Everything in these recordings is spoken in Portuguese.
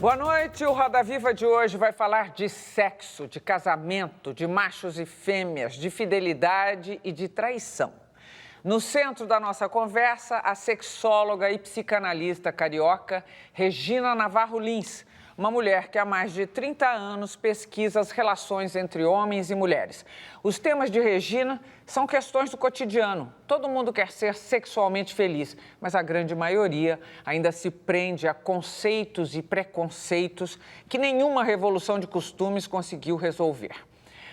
Boa noite, o Roda Viva de hoje vai falar de sexo, de casamento, de machos e fêmeas, de fidelidade e de traição. No centro da nossa conversa, a sexóloga e psicanalista carioca Regina Navarro Lins, uma mulher que há mais de 30 anos pesquisa as relações entre homens e mulheres. Os temas de Regina são questões do cotidiano. Todo mundo quer ser sexualmente feliz, mas a grande maioria ainda se prende a conceitos e preconceitos que nenhuma revolução de costumes conseguiu resolver.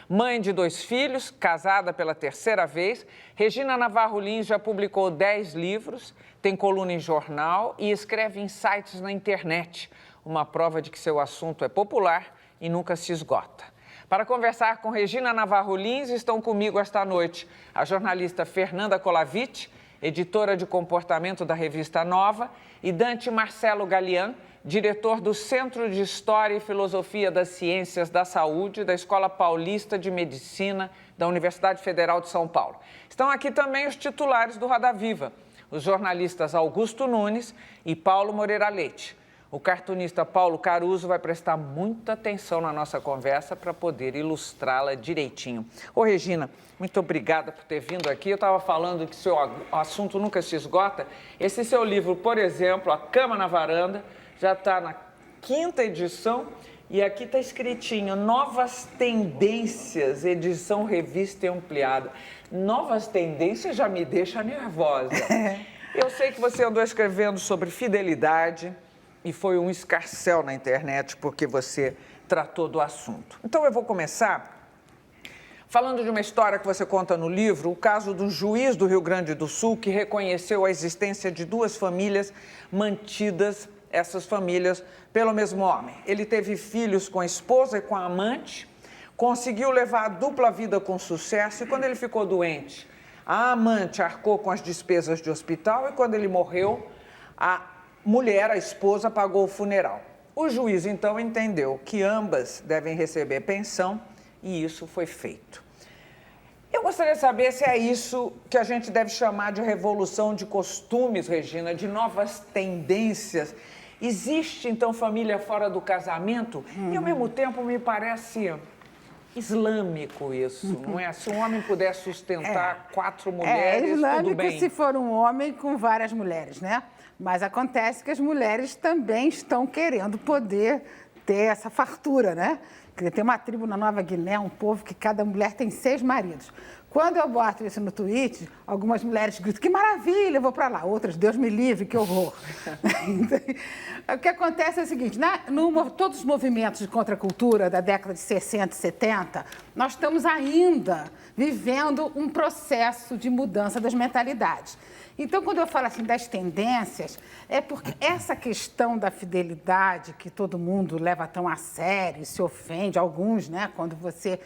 Mãe de 2 filhos, casada pela 3ª vez, Regina Navarro Lins já publicou 10 livros, tem coluna em jornal e escreve em sites na internet. Uma prova de que seu assunto é popular e nunca se esgota. Para conversar com Regina Navarro Lins, estão comigo esta noite a jornalista Fernanda Colavich, editora de comportamento da revista Nova, e Dante Marcelo Galian, diretor do Centro de História e Filosofia das Ciências da Saúde da Escola Paulista de Medicina da Universidade Federal de São Paulo. Estão aqui também os titulares do Roda Viva, os jornalistas Augusto Nunes e Paulo Moreira Leite. O cartunista Paulo Caruso vai prestar muita atenção na nossa conversa para poder ilustrá-la direitinho. Ô, Regina, muito obrigada por ter vindo aqui. Eu estava falando que seu assunto nunca se esgota. Esse seu livro, por exemplo, A Cama na Varanda, já está na 5ª edição e aqui está escritinho Novas Tendências, edição revista e ampliada. Novas Tendências já me deixa nervosa. Eu sei que você andou escrevendo sobre fidelidade e foi um escarcéu na internet porque você tratou do assunto. Então eu vou começar falando de uma história que você conta no livro, o caso do juiz do Rio Grande do Sul que reconheceu a existência de 2 famílias mantidas, essas famílias, pelo mesmo homem. Ele teve filhos com a esposa e com a amante, conseguiu levar a dupla vida com sucesso e quando ele ficou doente, a amante arcou com as despesas de hospital e quando ele morreu, a mulher, a esposa, pagou o funeral. O juiz, então, entendeu que ambas devem receber pensão e isso foi feito. Eu gostaria de saber se é isso que a gente deve chamar de revolução de costumes, Regina, de novas tendências. Existe, então, família fora do casamento? E, ao mesmo tempo, me parece islâmico isso, não é? Se um homem puder sustentar 4 mulheres, islâmico tudo bem. Se for um homem com várias mulheres, né? Mas acontece que as mulheres também estão querendo poder ter essa fartura, né? Tem uma tribo na Nova Guiné, um povo que cada mulher tem 6 maridos. Quando eu boto isso no Twitter, algumas mulheres gritam, que maravilha, eu vou para lá. Outras, Deus me livre, que horror. O que acontece é o seguinte, todos os movimentos de contracultura da década de 60 e 70, nós estamos ainda vivendo um processo de mudança das mentalidades. Então, quando eu falo assim das tendências, é porque essa questão da fidelidade, que todo mundo leva tão a sério, se ofende, alguns, né, quando você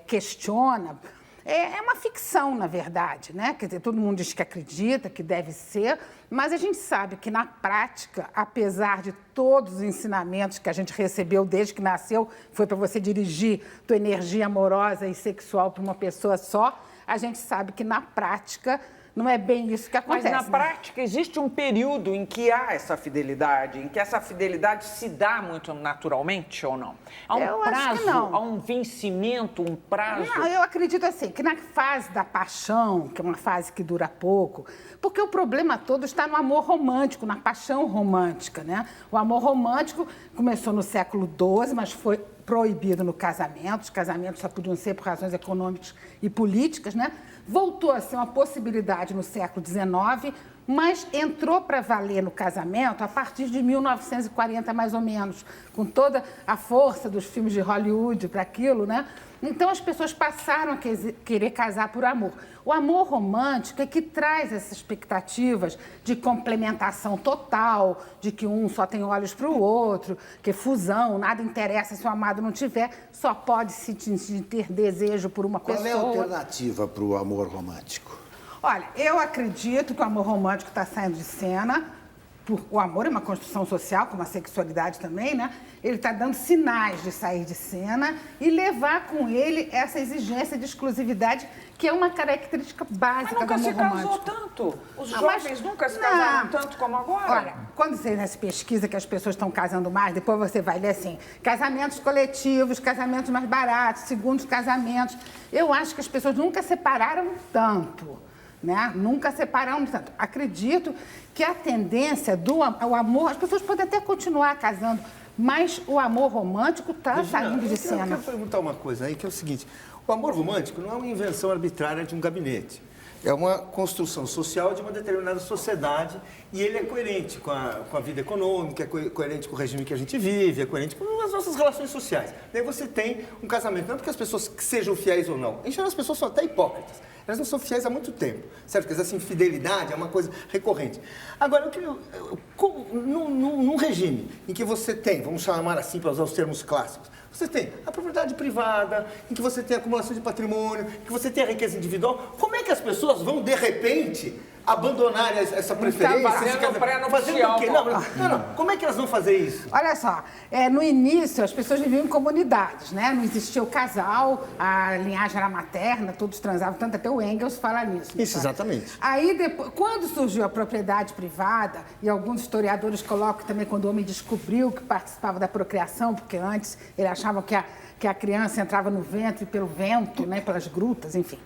questiona, é uma ficção, na verdade, né? Quer dizer, todo mundo diz que acredita, que deve ser, mas a gente sabe que, na prática, apesar de todos os ensinamentos que a gente recebeu desde que nasceu, foi para você dirigir tua energia amorosa e sexual para uma pessoa só, a gente sabe que, na prática, não é bem isso que acontece. Mas, na prática, existe um período em que há essa fidelidade, em que essa fidelidade se dá muito naturalmente ou não? Há um prazo, há um vencimento, um prazo? Não, eu acredito assim, que na fase da paixão, que é uma fase que dura pouco, porque o problema todo está no amor romântico, na paixão romântica, né? O amor romântico começou no século XII, mas foi proibido no casamento. Os casamentos só podiam ser por razões econômicas e políticas, né? Voltou a ser uma possibilidade no século XIX, mas entrou para valer no casamento a partir de 1940, mais ou menos, com toda a força dos filmes de Hollywood para aquilo, né? Então, as pessoas passaram a querer casar por amor. O amor romântico é que traz essas expectativas de complementação total, de que um só tem olhos para o outro, que fusão, nada interessa se o amado não tiver, só pode se ter desejo por uma pessoa. Qual é a alternativa para o amor romântico? Olha, eu acredito que o amor romântico está saindo de cena o amor é uma construção social, como a sexualidade também, né? Ele está dando sinais de sair de cena e levar com ele essa exigência de exclusividade, que é uma característica básica do amor romântico. Mas nunca se casou tanto. Os jovens nunca se casaram tanto como agora. Olha, quando você nessa pesquisa que as pessoas estão casando mais, depois você vai ler assim, casamentos coletivos, casamentos mais baratos, segundos casamentos. Eu acho que as pessoas nunca separaram tanto. Né? Nunca separaram tanto. Acredito que a tendência do amor, as pessoas podem até continuar casando, mas o amor romântico está saindo de cena. Eu quero perguntar uma coisa aí, que é o seguinte: o amor romântico não é uma invenção arbitrária de um gabinete. É uma construção social de uma determinada sociedade e ele é coerente com a vida econômica, é coerente com o regime que a gente vive, é coerente com as nossas relações sociais. Daí você tem um casamento, não é porque as pessoas sejam fiéis ou não. Em geral, as pessoas são até hipócritas. Elas não são fiéis há muito tempo, certo? Porque essa infidelidade é uma coisa recorrente. Agora, num regime em que você tem, vamos chamar assim para usar os termos clássicos, você tem a propriedade privada, em que você tem a acumulação de patrimônio, que você tem a riqueza individual, como é que as pessoas vão, de repente, abandonar essa preferência? Fazendo o quê? Não. Como é que elas vão fazer isso? Olha só, no início as pessoas viviam em comunidades, né? Não existia o casal, a linhagem era materna, todos transavam, tanto até o Engels fala nisso. Isso, exatamente. Aí depois, quando surgiu a propriedade privada, e alguns historiadores colocam também quando o homem descobriu que participava da procriação, porque antes ele achava que a criança entrava no ventre pelo vento, né? Pelas grutas, enfim.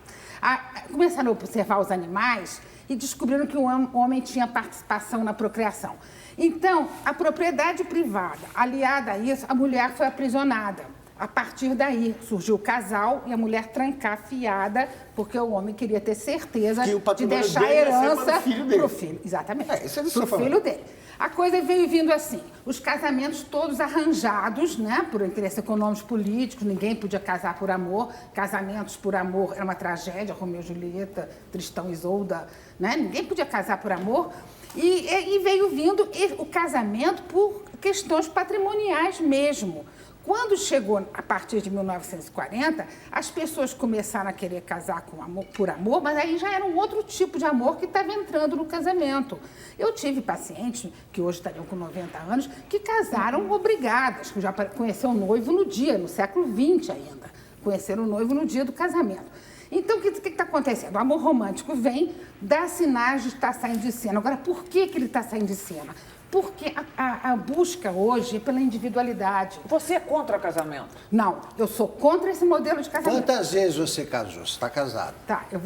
Começaram a observar os animais e descobriram que o homem tinha participação na procriação. Então, a propriedade privada, aliada a isso, a mulher foi aprisionada. A partir daí, surgiu o casal e a mulher trancafiada, porque o homem queria ter certeza de deixar a herança para o filho. Exatamente, para o filho dele. A coisa veio vindo assim, os casamentos todos arranjados, né, por interesses econômicos políticos, ninguém podia casar por amor, casamentos por amor era uma tragédia, Romeu e Julieta, Tristão e Isolda, né, ninguém podia casar por amor, e veio vindo o casamento por questões patrimoniais mesmo. Quando chegou a partir de 1940, as pessoas começaram a querer casar por amor, mas aí já era um outro tipo de amor que estava entrando no casamento. Eu tive pacientes, que hoje estariam com 90 anos, que casaram obrigadas, que já conheceram o noivo no dia, no século XX ainda. Conheceram o noivo no dia do casamento. Então, o que está acontecendo? O amor romântico vem, dá sinais de estar saindo de cena. Agora, por que ele está saindo de cena? Porque a busca hoje é pela individualidade. Você é contra o casamento? Não, eu sou contra esse modelo de casamento. Quantas vezes você casou? Você está casado? Tá, eu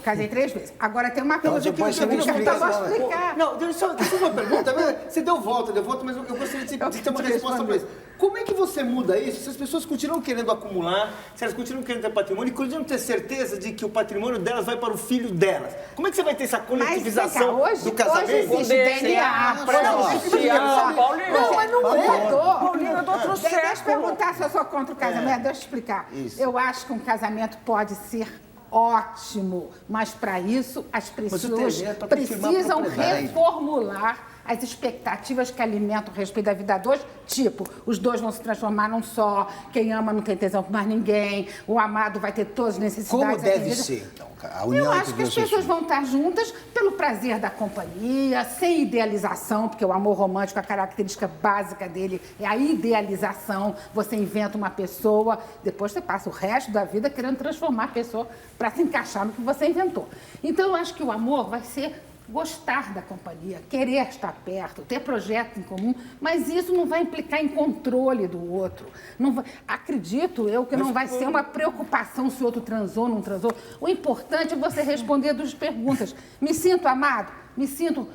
casei 3 vezes. Agora tem uma coisa que eu depois você me explicar. Não, deixa eu fazer uma pergunta. Você deu volta, mas eu gostaria de ter uma resposta para isso. Como é que você muda isso se as pessoas continuam querendo acumular, se elas continuam querendo ter patrimônio e continuam ter certeza de que o patrimônio delas vai para o filho delas? Como é que você vai ter essa coletivização do casamento? Hoje existe DNA, Não, mas não mudou. Paulina, do outro século. Deixa eu perguntar se eu sou contra o casamento. Deixa eu explicar. Isso. Eu acho que um casamento pode ser ótimo, mas para isso as pessoas precisam reformular as expectativas que alimentam a respeito da vida dois, tipo, os dois vão se transformar num só, quem ama não tem tesão por mais ninguém, o amado vai ter todas as necessidades. Como deve ser, então, a união? Eu acho que as pessoas vão estar juntas pelo prazer da companhia, sem idealização, porque o amor romântico, a característica básica dele é a idealização. Você inventa uma pessoa, depois você passa o resto da vida querendo transformar a pessoa para se encaixar no que você inventou. Então, eu acho que o amor vai ser gostar da companhia, querer estar perto, ter projetos em comum, mas isso não vai implicar em controle do outro. Não vai, acredito eu que não vai ser uma preocupação se o outro transou ou não transou. O importante é você responder 2 perguntas. Me sinto amado? Me sinto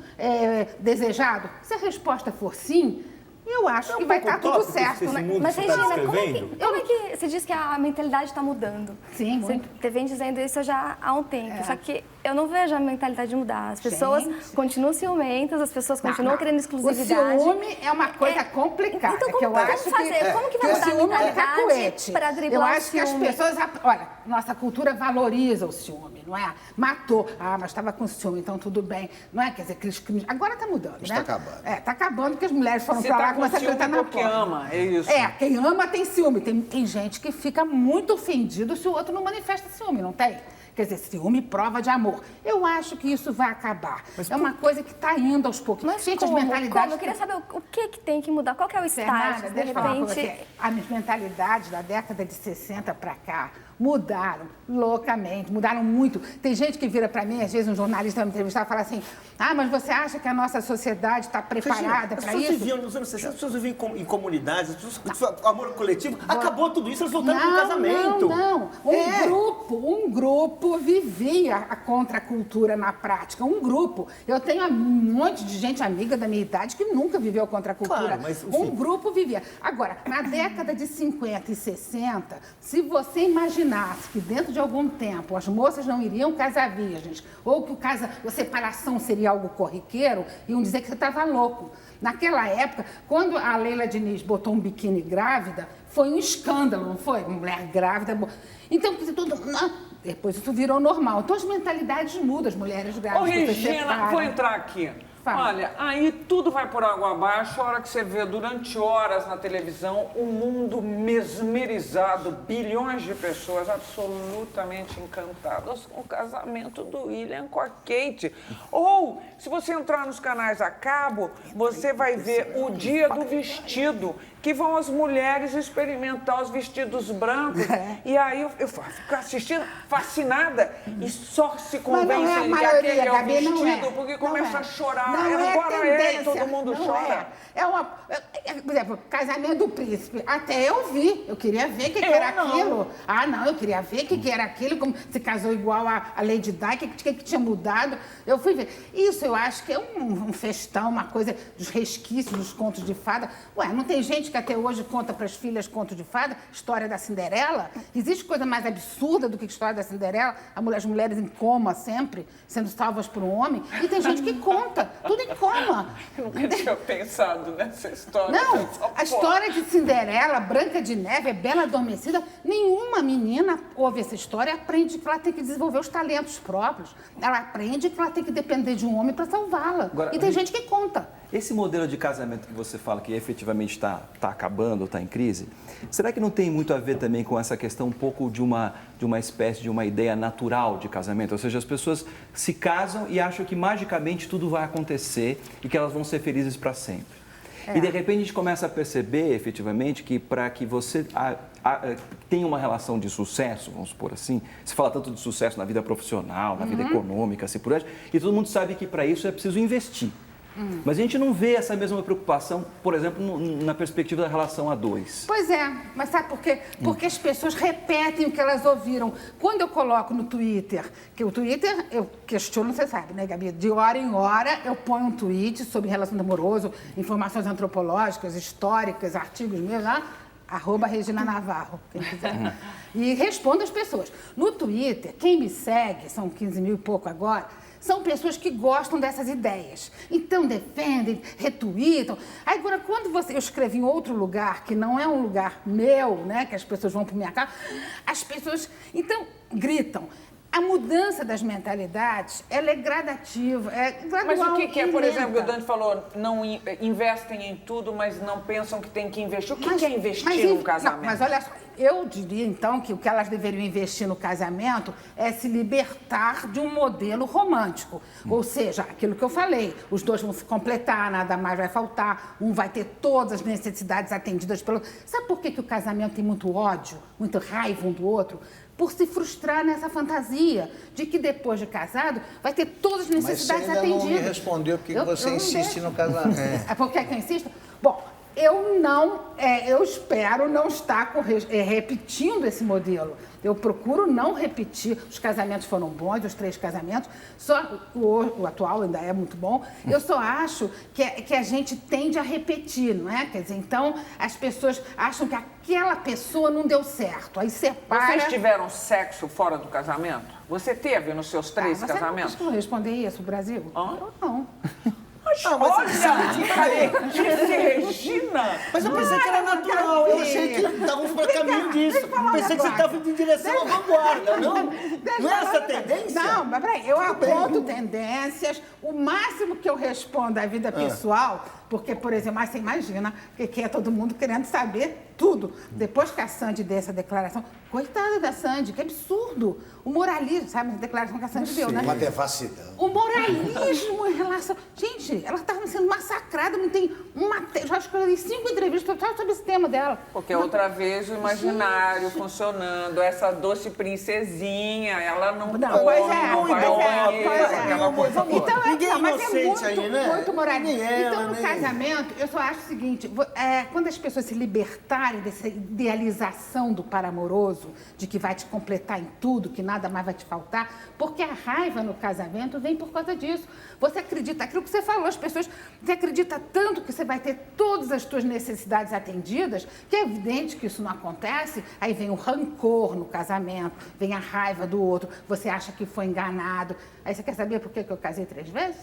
desejado? Se a resposta for sim, eu acho que vai estar tudo certo. Mas, Regina, como é que você diz que a mentalidade está mudando? Sim, muito. Você vem dizendo isso já há um tempo, só que eu não vejo a mentalidade mudar. As pessoas continuam ciumentas, as pessoas continuam querendo exclusividade. O ciúme é uma coisa complicada. Então, como que fazer? Como que vai mudar a mentalidade para driblar eu acho que as pessoas... Olha, nossa cultura valoriza o ciúme, não é? Matou. Mas estava com ciúme, então tudo bem. Não é? Quer dizer, aqueles crimes... Agora está mudando, né? Está acabando. Está acabando porque as mulheres foram para lá, começaram a gritar na porta. Porque ama, é isso. Quem ama tem ciúme. Tem gente que fica muito ofendido se o outro não manifesta ciúme, não tem? Quer dizer, ciúme prova de amor. Eu acho que isso vai acabar. É uma coisa que está indo aos pouquinhos. Mas gente, como? as mentalidades... Eu queria saber o que tem que mudar, qual que é o Fernanda, estágio, de deixa eu falar com repente... você. As mentalidades da década de 60 para cá mudaram loucamente, mudaram muito. Tem gente que vira para mim, às vezes um jornalista me entrevistar e fala assim, mas você acha que a nossa sociedade está preparada para isso? As pessoas viviam nos anos 60, as pessoas viviam em comunidades, as pessoas, amor coletivo, acabou tudo isso, elas voltaram para o casamento. Não. Um grupo vivia a contracultura na prática. Um grupo. Eu tenho um monte de gente amiga da minha idade que nunca viveu a contracultura. Claro, mas, enfim. Um grupo vivia. Agora, na década de 50 e 60, se você imaginasse que dentro de algum tempo as moças não iriam casar virgens, ou que a separação seria algo corriqueiro, iam dizer que você estava louco. Naquela época, quando a Leila Diniz botou um biquíni grávida, foi um escândalo, não foi? Mulher grávida. Então, depois isso virou normal. Então, as mentalidades mudam, as mulheres grávidas... Ô, Regina, vou entrar aqui. Fala. Olha, aí tudo vai por água abaixo a hora que você vê durante horas na televisão o mundo mesmerizado, bilhões de pessoas absolutamente encantadas com o casamento do William com a Kate. Ou, se você entrar nos canais a cabo, você vai ver o dia do vestido, que vão as mulheres experimentar os vestidos brancos. E aí eu fico assistindo, fascinada, e só se convence que aquele é o vestido, porque começa a chorar. Todo mundo chora. Por exemplo, Casamento do Príncipe. Até eu vi. Eu queria ver o que era aquilo. Eu queria ver o que era aquilo, como se casou igual a Lady Di, o que tinha mudado. Eu fui ver. Isso eu acho que é um festão, uma coisa dos resquícios dos contos de fada. Não tem gente que até hoje conta para as filhas contos de fada, história da Cinderela? Existe coisa mais absurda do que a história da Cinderela? As mulheres em coma sempre, sendo salvas por um homem. E tem gente que conta. Tudo em coma. Eu nunca tinha pensado nessa história. Não, a história de Cinderela, Branca de Neve, Bela Adormecida, nenhuma menina ouve essa história e aprende que ela tem que desenvolver os talentos próprios. Ela aprende que ela tem que depender de um homem para salvá-la. E tem gente que conta. Esse modelo de casamento que você fala que efetivamente está acabando ou está em crise, será que não tem muito a ver também com essa questão um pouco de uma espécie de uma ideia natural de casamento? Ou seja, as pessoas se casam e acham que magicamente tudo vai acontecer e que elas vão ser felizes para sempre. E de repente a gente começa a perceber efetivamente que para que você tenha uma relação de sucesso, vamos supor assim, se fala tanto de sucesso na vida profissional, na vida econômica, assim por aí, e todo mundo sabe que para isso é preciso investir. Mas a gente não vê essa mesma preocupação, por exemplo, na perspectiva da relação a dois. Pois é, mas sabe por quê? Porque as pessoas repetem o que elas ouviram. Quando eu coloco no Twitter, que o Twitter eu questiono, você sabe, né, Gabi? De hora em hora eu ponho um tweet sobre relacionamento amoroso, informações antropológicas, históricas, artigos meus, @Regina Navarro, quem quiser. E respondo às pessoas. No Twitter, quem me segue, são 15 mil e pouco agora, são pessoas que gostam dessas ideias. Então, defendem, retweetam. Agora, quando eu escrevi em outro lugar, que não é um lugar meu, né, que as pessoas vão para minha casa, as pessoas, então, gritam. A mudança das mentalidades, ela é gradativa, é gradual. Mas o que é, por lenta. exemplo, o Dante falou, não investem em tudo, mas não pensam que tem que investir. O que é investir num casamento? Não, mas olha só, eu diria então que o que elas deveriam investir no casamento é se libertar de um modelo romântico. Ou seja, aquilo que eu falei, os dois vão se completar, nada mais vai faltar, um vai ter todas as necessidades atendidas pelo... Sabe por que o casamento tem muito ódio, muita raiva um do outro? Por se frustrar nessa fantasia de que depois de casado vai ter todas as necessidades atendidas. Mas você ainda atendidas. não me respondeu porque você insiste no casamento. É porque é que eu insisto? Bom, eu espero não estar repetindo esse modelo. Eu procuro não repetir. Os casamentos foram bons, os 3 casamentos, só o atual ainda é muito bom. Eu só acho que a gente tende a repetir, não é? Quer dizer, então as pessoas acham que aquela pessoa não deu certo, aí separa... Vocês tiveram sexo fora do casamento? Você teve nos seus 3 casamentos? Você não responder isso, Brasil? Eu não. Regina! Mas eu pensei que era natural, eu achei que estávamos para caminho disso. Pensei que você estava indo em direção à vanguarda, não? Não é essa a tendência? Não, mas peraí, eu aponto tendências, o máximo que eu respondo à vida pessoal, Porque, por exemplo, mas você imagina que é todo mundo querendo saber tudo. Depois que a Sandy deu essa declaração, coitada da Sandy, que absurdo. O moralismo, sabe, a declaração que a Sandy deu, né? Uma devassidão. O moralismo em relação... Gente, ela estava sendo massacrada, não tem uma... Já acho que eu li 5 entrevistas só sobre esse tema dela. Porque outra vez o imaginário funcionando, essa doce princesinha, ela não Não, come, pois é, não vai aquela coisa toda. Então, Ninguém é mas é inocente muito, aí, né? muito moralista. Nem ela, Então, no nem- casamento, eu só acho o seguinte, quando as pessoas se libertarem dessa idealização do par amoroso, de que vai te completar em tudo, que nada mais vai te faltar, porque a raiva no casamento vem por causa disso. Você acredita, aquilo que você falou, as pessoas, você acredita tanto que você vai ter todas as suas necessidades atendidas, que é evidente que isso não acontece, aí vem o rancor no casamento, vem a raiva do outro, você acha que foi enganado. Aí você quer saber por que eu casei 3 vezes?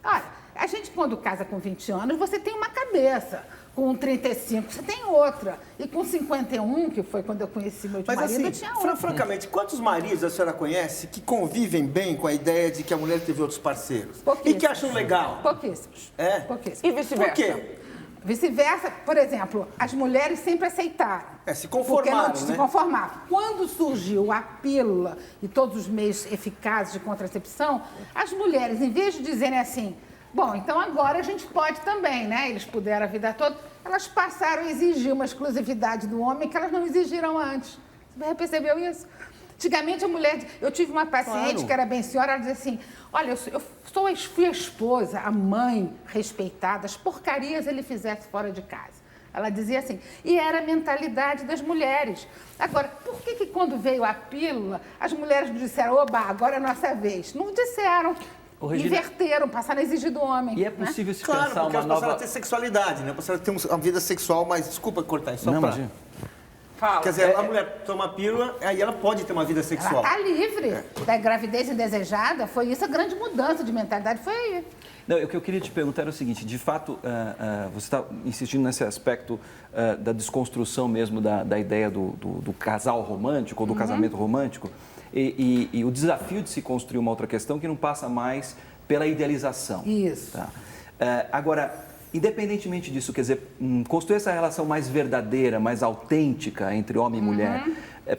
Olha, a gente quando casa com 20 anos, você tem uma cabeça. Com 35, você tem outra. E com 51, que foi quando eu conheci meu Mas marido, eu assim, tinha outra. francamente, quantos maridos a senhora conhece que convivem bem com a ideia de que a mulher teve outros parceiros? E Pouquíssimos. que acham legal? Pouquíssimos. É? Pouquíssimos. E vice-versa. Por quê? Vice-versa, por exemplo, as mulheres sempre aceitaram. Se conformaram, Porque não né? se conformavam. Quando surgiu a pílula e todos os meios eficazes de contracepção, as mulheres, em vez de dizerem assim, bom, então agora a gente pode também, né? Eles puderam a vida toda, elas passaram a exigir uma exclusividade do homem que elas não exigiram antes. Você percebeu isso? Antigamente a mulher... Eu tive uma paciente Claro. que era bem senhora, ela dizia assim, olha, fui a esposa, a mãe respeitada, as porcarias ele fizesse fora de casa. Ela dizia assim, e era a mentalidade das mulheres. Agora, por que quando veio a pílula, as mulheres disseram, oba, agora é nossa vez? Não disseram. Ô, Regina, Inverteram, passaram a exigir do homem. E é né? possível se Claro, pensar porque uma elas passaram nova... a ter sexualidade, né? Passaram a ter uma vida sexual mais... Desculpa cortar isso. Só Não, pra... imagina. Fala. Quer dizer, a mulher toma pílula, aí ela pode ter uma vida Ela sexual. está livre da gravidez indesejada. Foi isso a grande mudança de mentalidade, foi aí. Não, o que eu queria te perguntar era o seguinte, de fato, você está insistindo nesse aspecto da desconstrução mesmo da ideia do casal romântico ou do casamento romântico e o desafio de se construir uma outra questão que não passa mais pela idealização. Isso. Tá? Agora, independentemente disso, quer dizer, construir essa relação mais verdadeira, mais autêntica entre homem e mulher,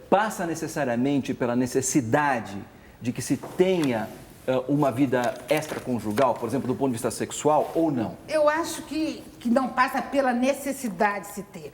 passa necessariamente pela necessidade de que se tenha uma vida extraconjugal, por exemplo, do ponto de vista sexual, ou não? Eu acho que não passa pela necessidade de se ter.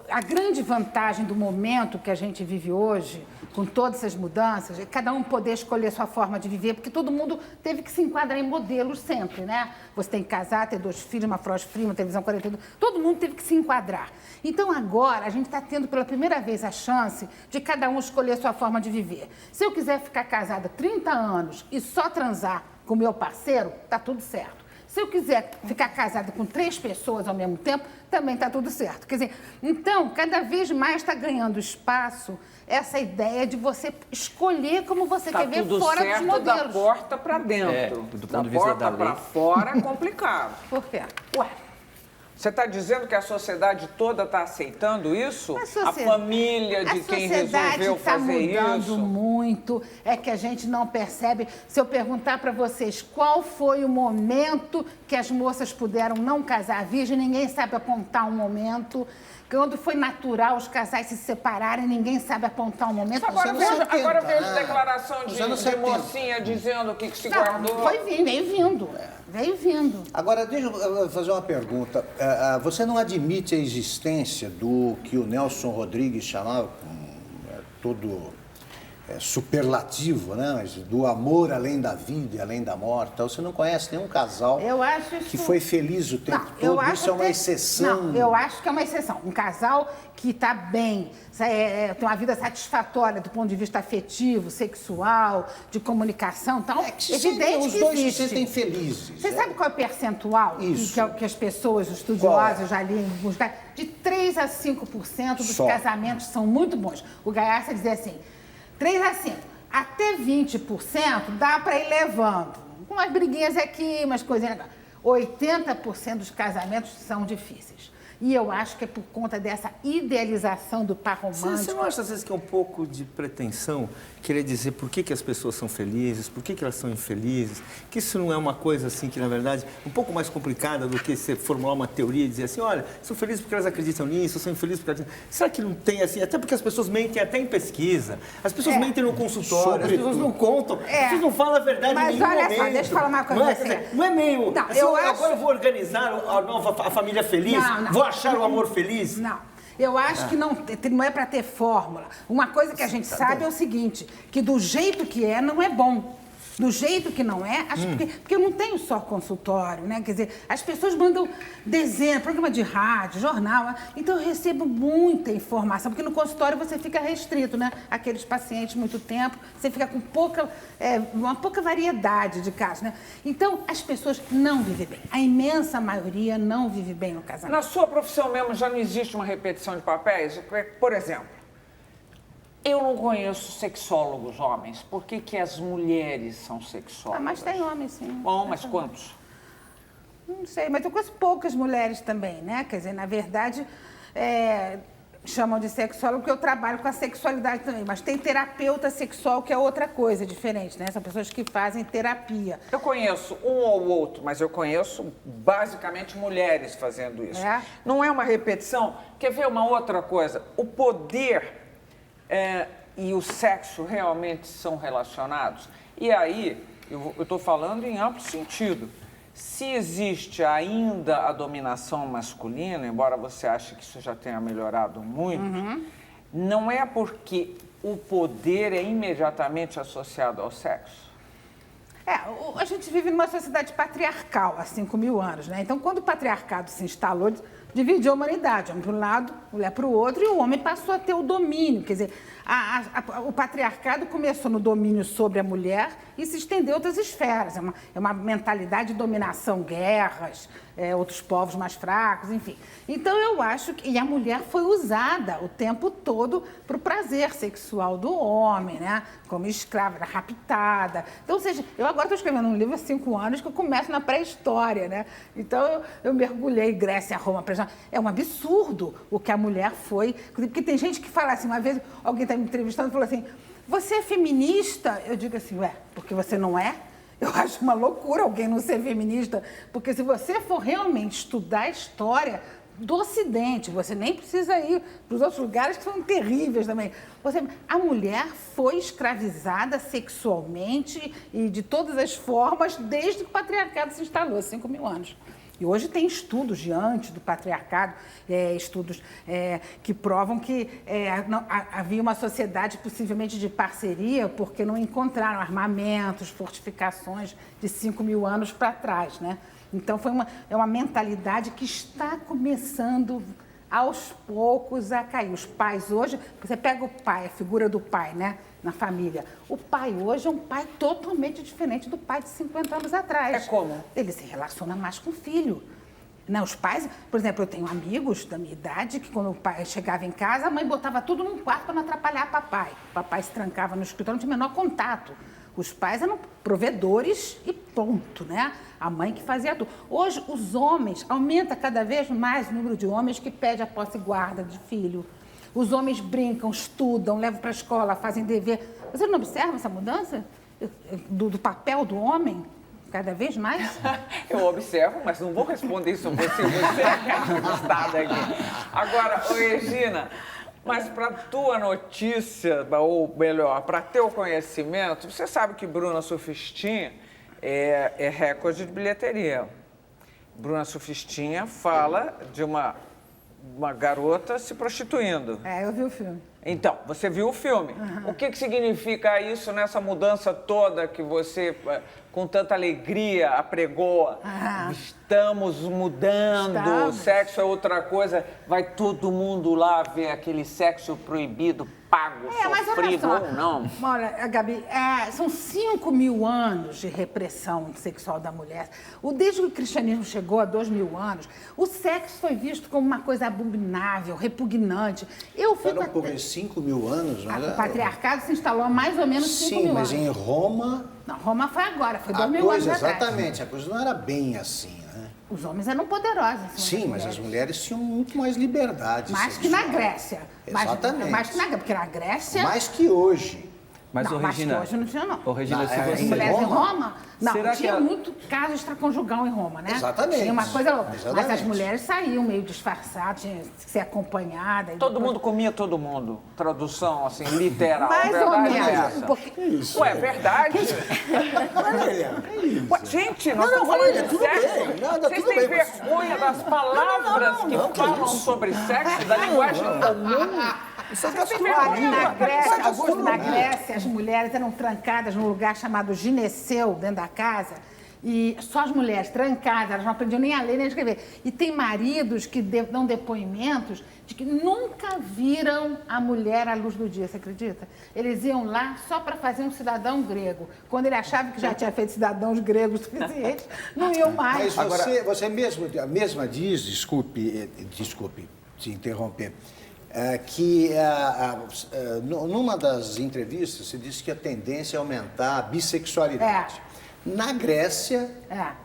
A grande vantagem do momento que a gente vive hoje, com todas essas mudanças, é cada um poder escolher sua forma de viver, porque todo mundo teve que se enquadrar em modelos sempre, né? Você tem que casar, ter 2 filhos, uma frostfree, uma televisão 42, todo mundo teve que se enquadrar. Então agora a gente está tendo pela primeira vez a chance de cada um escolher sua forma de viver. Se eu quiser ficar casada 30 anos e só transar com meu parceiro, tá tudo certo. Se eu quiser ficar casada com 3 pessoas ao mesmo tempo, também está tudo certo. Quer dizer, então, cada vez mais está ganhando espaço essa ideia de você escolher como você Tá quer ver tudo fora dos certo da modelos. porta para dentro. do da ponto de vista porta da lei. para fora é complicado. Por quê? Ué, Você está dizendo que a sociedade toda está aceitando isso? A família de quem resolveu está fazer mudando isso? muito, é que a gente não percebe. Se eu perguntar para vocês qual foi o momento que as moças puderam não casar virgem, ninguém sabe apontar um momento. Quando foi natural os casais se separarem, ninguém sabe apontar um momento. Agora anos vejo, 70, agora vejo né? declaração Nos de anos 70. mocinha dizendo que se Não, guardou. veio vindo. Veio vindo. Agora, deixa eu fazer uma pergunta. Você não admite a existência do que o Nelson Rodrigues chamava, com todo superlativo, né? Mas do amor além da vida e além da morte. Então, você não conhece nenhum casal Eu acho isso... que foi feliz o tempo eu todo? acho Isso é uma até- exceção. Não, eu acho que é uma exceção. Um casal que está bem, tem uma vida satisfatória do ponto de vista afetivo, sexual, de comunicação, tal. É que se sentem, os dois se sentem felizes. Você sabe qual é o percentual Isso. que as pessoas, os Qual estudiosos, é? já li em alguns lugares, de 3 a 5% dos Só. casamentos são muito bons. O Gaiarsa dizia assim, 3 a 5%, até 20% dá para ir levando. Umas briguinhas aqui, umas coisinhas... 80% dos casamentos são difíceis. E eu acho que é por conta dessa idealização do par romântico. Você não acha, às vezes, que é um pouco de pretensão querer dizer por que as pessoas são felizes, por que elas são infelizes? Que isso não é uma coisa, assim, que, na verdade, é um pouco mais complicada do que você formular uma teoria e dizer assim, olha, são felizes porque elas acreditam nisso, são infelizes porque elas... Será que não tem, assim, até porque as pessoas mentem até em pesquisa, as pessoas mentem no consultório, as pessoas não contam, as pessoas não falam a verdade em nenhum momento. Mas olha só, deixa eu falar uma coisa pra você. Não é meio... Não, assim, agora eu vou organizar a família feliz, vou achar o amor feliz. Não. Eu acho que não é para ter fórmula. Uma coisa que a gente sabe é o seguinte, que do jeito que é, não é bom. Do jeito que não é, porque eu não tenho só consultório, né? Quer dizer, as pessoas mandam desenho, programa de rádio, jornal, então eu recebo muita informação, porque no consultório você fica restrito, né? Aqueles pacientes muito tempo, você fica com uma pouca variedade de casos, né? Então, as pessoas não vivem bem. A imensa maioria não vive bem no casamento. Na sua profissão mesmo já não existe uma repetição de papéis? Por exemplo, eu não conheço sexólogos homens. Por que as mulheres são sexólogas? Mas tem homens, sim. Bom, mas quantos? Não sei, mas eu conheço poucas mulheres também, né? Quer dizer, na verdade, chamam de sexólogo porque eu trabalho com a sexualidade também. Mas tem terapeuta sexual, que é outra coisa diferente, né? São pessoas que fazem terapia. Eu conheço um ou outro, mas eu conheço basicamente mulheres fazendo isso. Não é uma repetição? Quer ver uma outra coisa? O poder... e o sexo realmente são relacionados? E aí, eu estou falando em amplo sentido. Se existe ainda a dominação masculina, embora você ache que isso já tenha melhorado muito, não é porque o poder é imediatamente associado ao sexo? A gente vive numa sociedade patriarcal há 5.000 anos, né? Então, quando o patriarcado se instalou, dividiu a humanidade, homem para um lado, mulher para o outro, e o homem passou a ter o domínio. Quer dizer, o patriarcado começou no domínio sobre a mulher e se estendeu a outras esferas. É uma mentalidade de dominação, guerras, outros povos mais fracos, enfim. Então, eu acho que... E a mulher foi usada o tempo todo para o prazer sexual do homem, né? Como escrava, era raptada. Então, ou seja, eu agora estou escrevendo um livro há 5 anos que eu começo na pré-história, né? Então, eu mergulhei Grécia, Roma, é um absurdo o que a mulher foi. Porque tem gente que fala assim, uma vez alguém está me entrevistando e falou assim, você é feminista? Eu digo assim, porque você não é? Eu acho uma loucura alguém não ser feminista, porque se você for realmente estudar a história do Ocidente, você nem precisa ir para os outros lugares que são terríveis também. A mulher foi escravizada sexualmente e de todas as formas desde que o patriarcado se instalou, 5.000 anos. E hoje tem estudos diante do patriarcado, estudos que provam que havia uma sociedade possivelmente de parceria porque não encontraram armamentos, fortificações de 5.000 anos para trás, né? Então, é uma mentalidade que está começando aos poucos a cair. Os pais hoje, você pega o pai, a figura do pai, né, na família. O pai hoje é um pai totalmente diferente do pai de 50 anos atrás. Como? Ele se relaciona mais com o filho. Não, os pais, por exemplo, eu tenho amigos da minha idade que quando o pai chegava em casa, a mãe botava tudo num quarto para não atrapalhar papai. O papai se trancava no escritório, não tinha o menor contato. Os pais eram provedores e ponto, né? A mãe que fazia tudo. Hoje, os homens, aumenta cada vez mais o número de homens que pedem a posse e guarda de filho. Os homens brincam, estudam, levam para a escola, fazem dever. Você não observa essa mudança do papel do homem? Cada vez mais? Eu observo, mas não vou responder isso a você. Você é a entrevistada aqui. Agora, Regina, mas para tua notícia, ou melhor, para teu conhecimento, você sabe que Bruna Surfistinha é recorde de bilheteria. Bruna Surfistinha fala de uma garota se prostituindo. Eu vi o filme. Então, você viu o filme. O que significa isso nessa mudança toda que você, com tanta alegria, apregou? Estamos mudando, sexo é outra coisa. Vai todo mundo lá ver aquele sexo proibido, pago, sofrido ou não? Olha, Gabi, são 5.000 anos de repressão sexual da mulher. Desde que o cristianismo chegou há 2.000 anos, o sexo foi visto como uma coisa abominável, repugnante. Eu fico... 5.000 anos, né? O patriarcado se instalou há mais ou menos 5.000 anos. Sim, mas em Roma... Não, Roma foi agora, foi 2.000 anos atrás. Exatamente, a coisa não era bem assim, né? Os homens eram poderosos. Sim, mas as mulheres tinham muito mais liberdade. Mais que na Grécia. Exatamente. Mais que na Grécia, porque na Grécia... Mais que hoje. Mas, não, ô, Regina, mas que hoje não tinha, não. Ô, Regina, se As você... mulheres em Roma? Não, Será que tinha muito caso extraconjugal em Roma, né? Exatamente. Tinha uma coisa louca. Mas as Exatamente. mulheres saíam meio disfarçadas, tinha que ser acompanhada. e Todo depois- mundo comia todo mundo. Tradução, assim, literal. Mais A ou verdade é menos. essa. Porque... Ué, é verdade. Ué, gente, nós estamos falando Valéria, de tudo sexo. bem, nada, Vocês tudo têm bem, mas- vergonha das palavras que falam sobre sexo, da linguagem comum? Olha, na Grécia, Augusto, na Grécia, as mulheres eram trancadas num lugar chamado gineceu, dentro da casa, e só as mulheres trancadas, elas não aprendiam nem a ler nem a escrever. E tem maridos que dão depoimentos de que nunca viram a mulher à luz do dia, você acredita? Eles iam lá só para fazer um cidadão grego. Quando ele achava que já tinha feito cidadãos gregos suficientes, não iam mais. Mas você mesma diz, desculpe te interromper, que numa das entrevistas você disse que a tendência é aumentar a bissexualidade. Na Grécia,